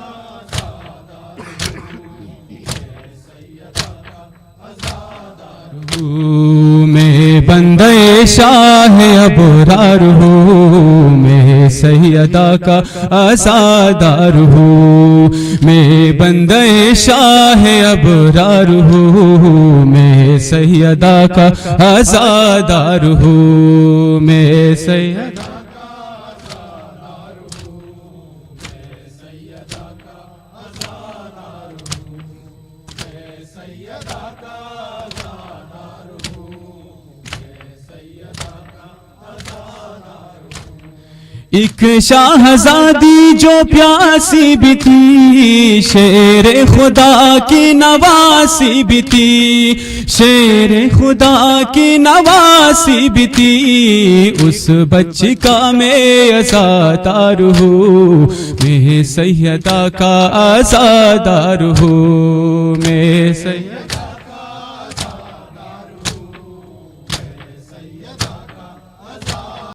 मैं बंदे शाह अबरार हूँ, मैं सैयदा का आज़ादार हूँ, मैं बंदे शाह अबरार हूँ, मैं सैयदा का आज़ादार हूँ, मैं सैयदा एक शाहज़ादी जो प्यासी भी थी, शेर खुदा की नवासी भी थी, शेर खुदा की नवासी भी थी, उस बच्ची का मैं आज़ादार हूँ, मैं सैयदा का आज़ादार हूँ, मैं सैयदा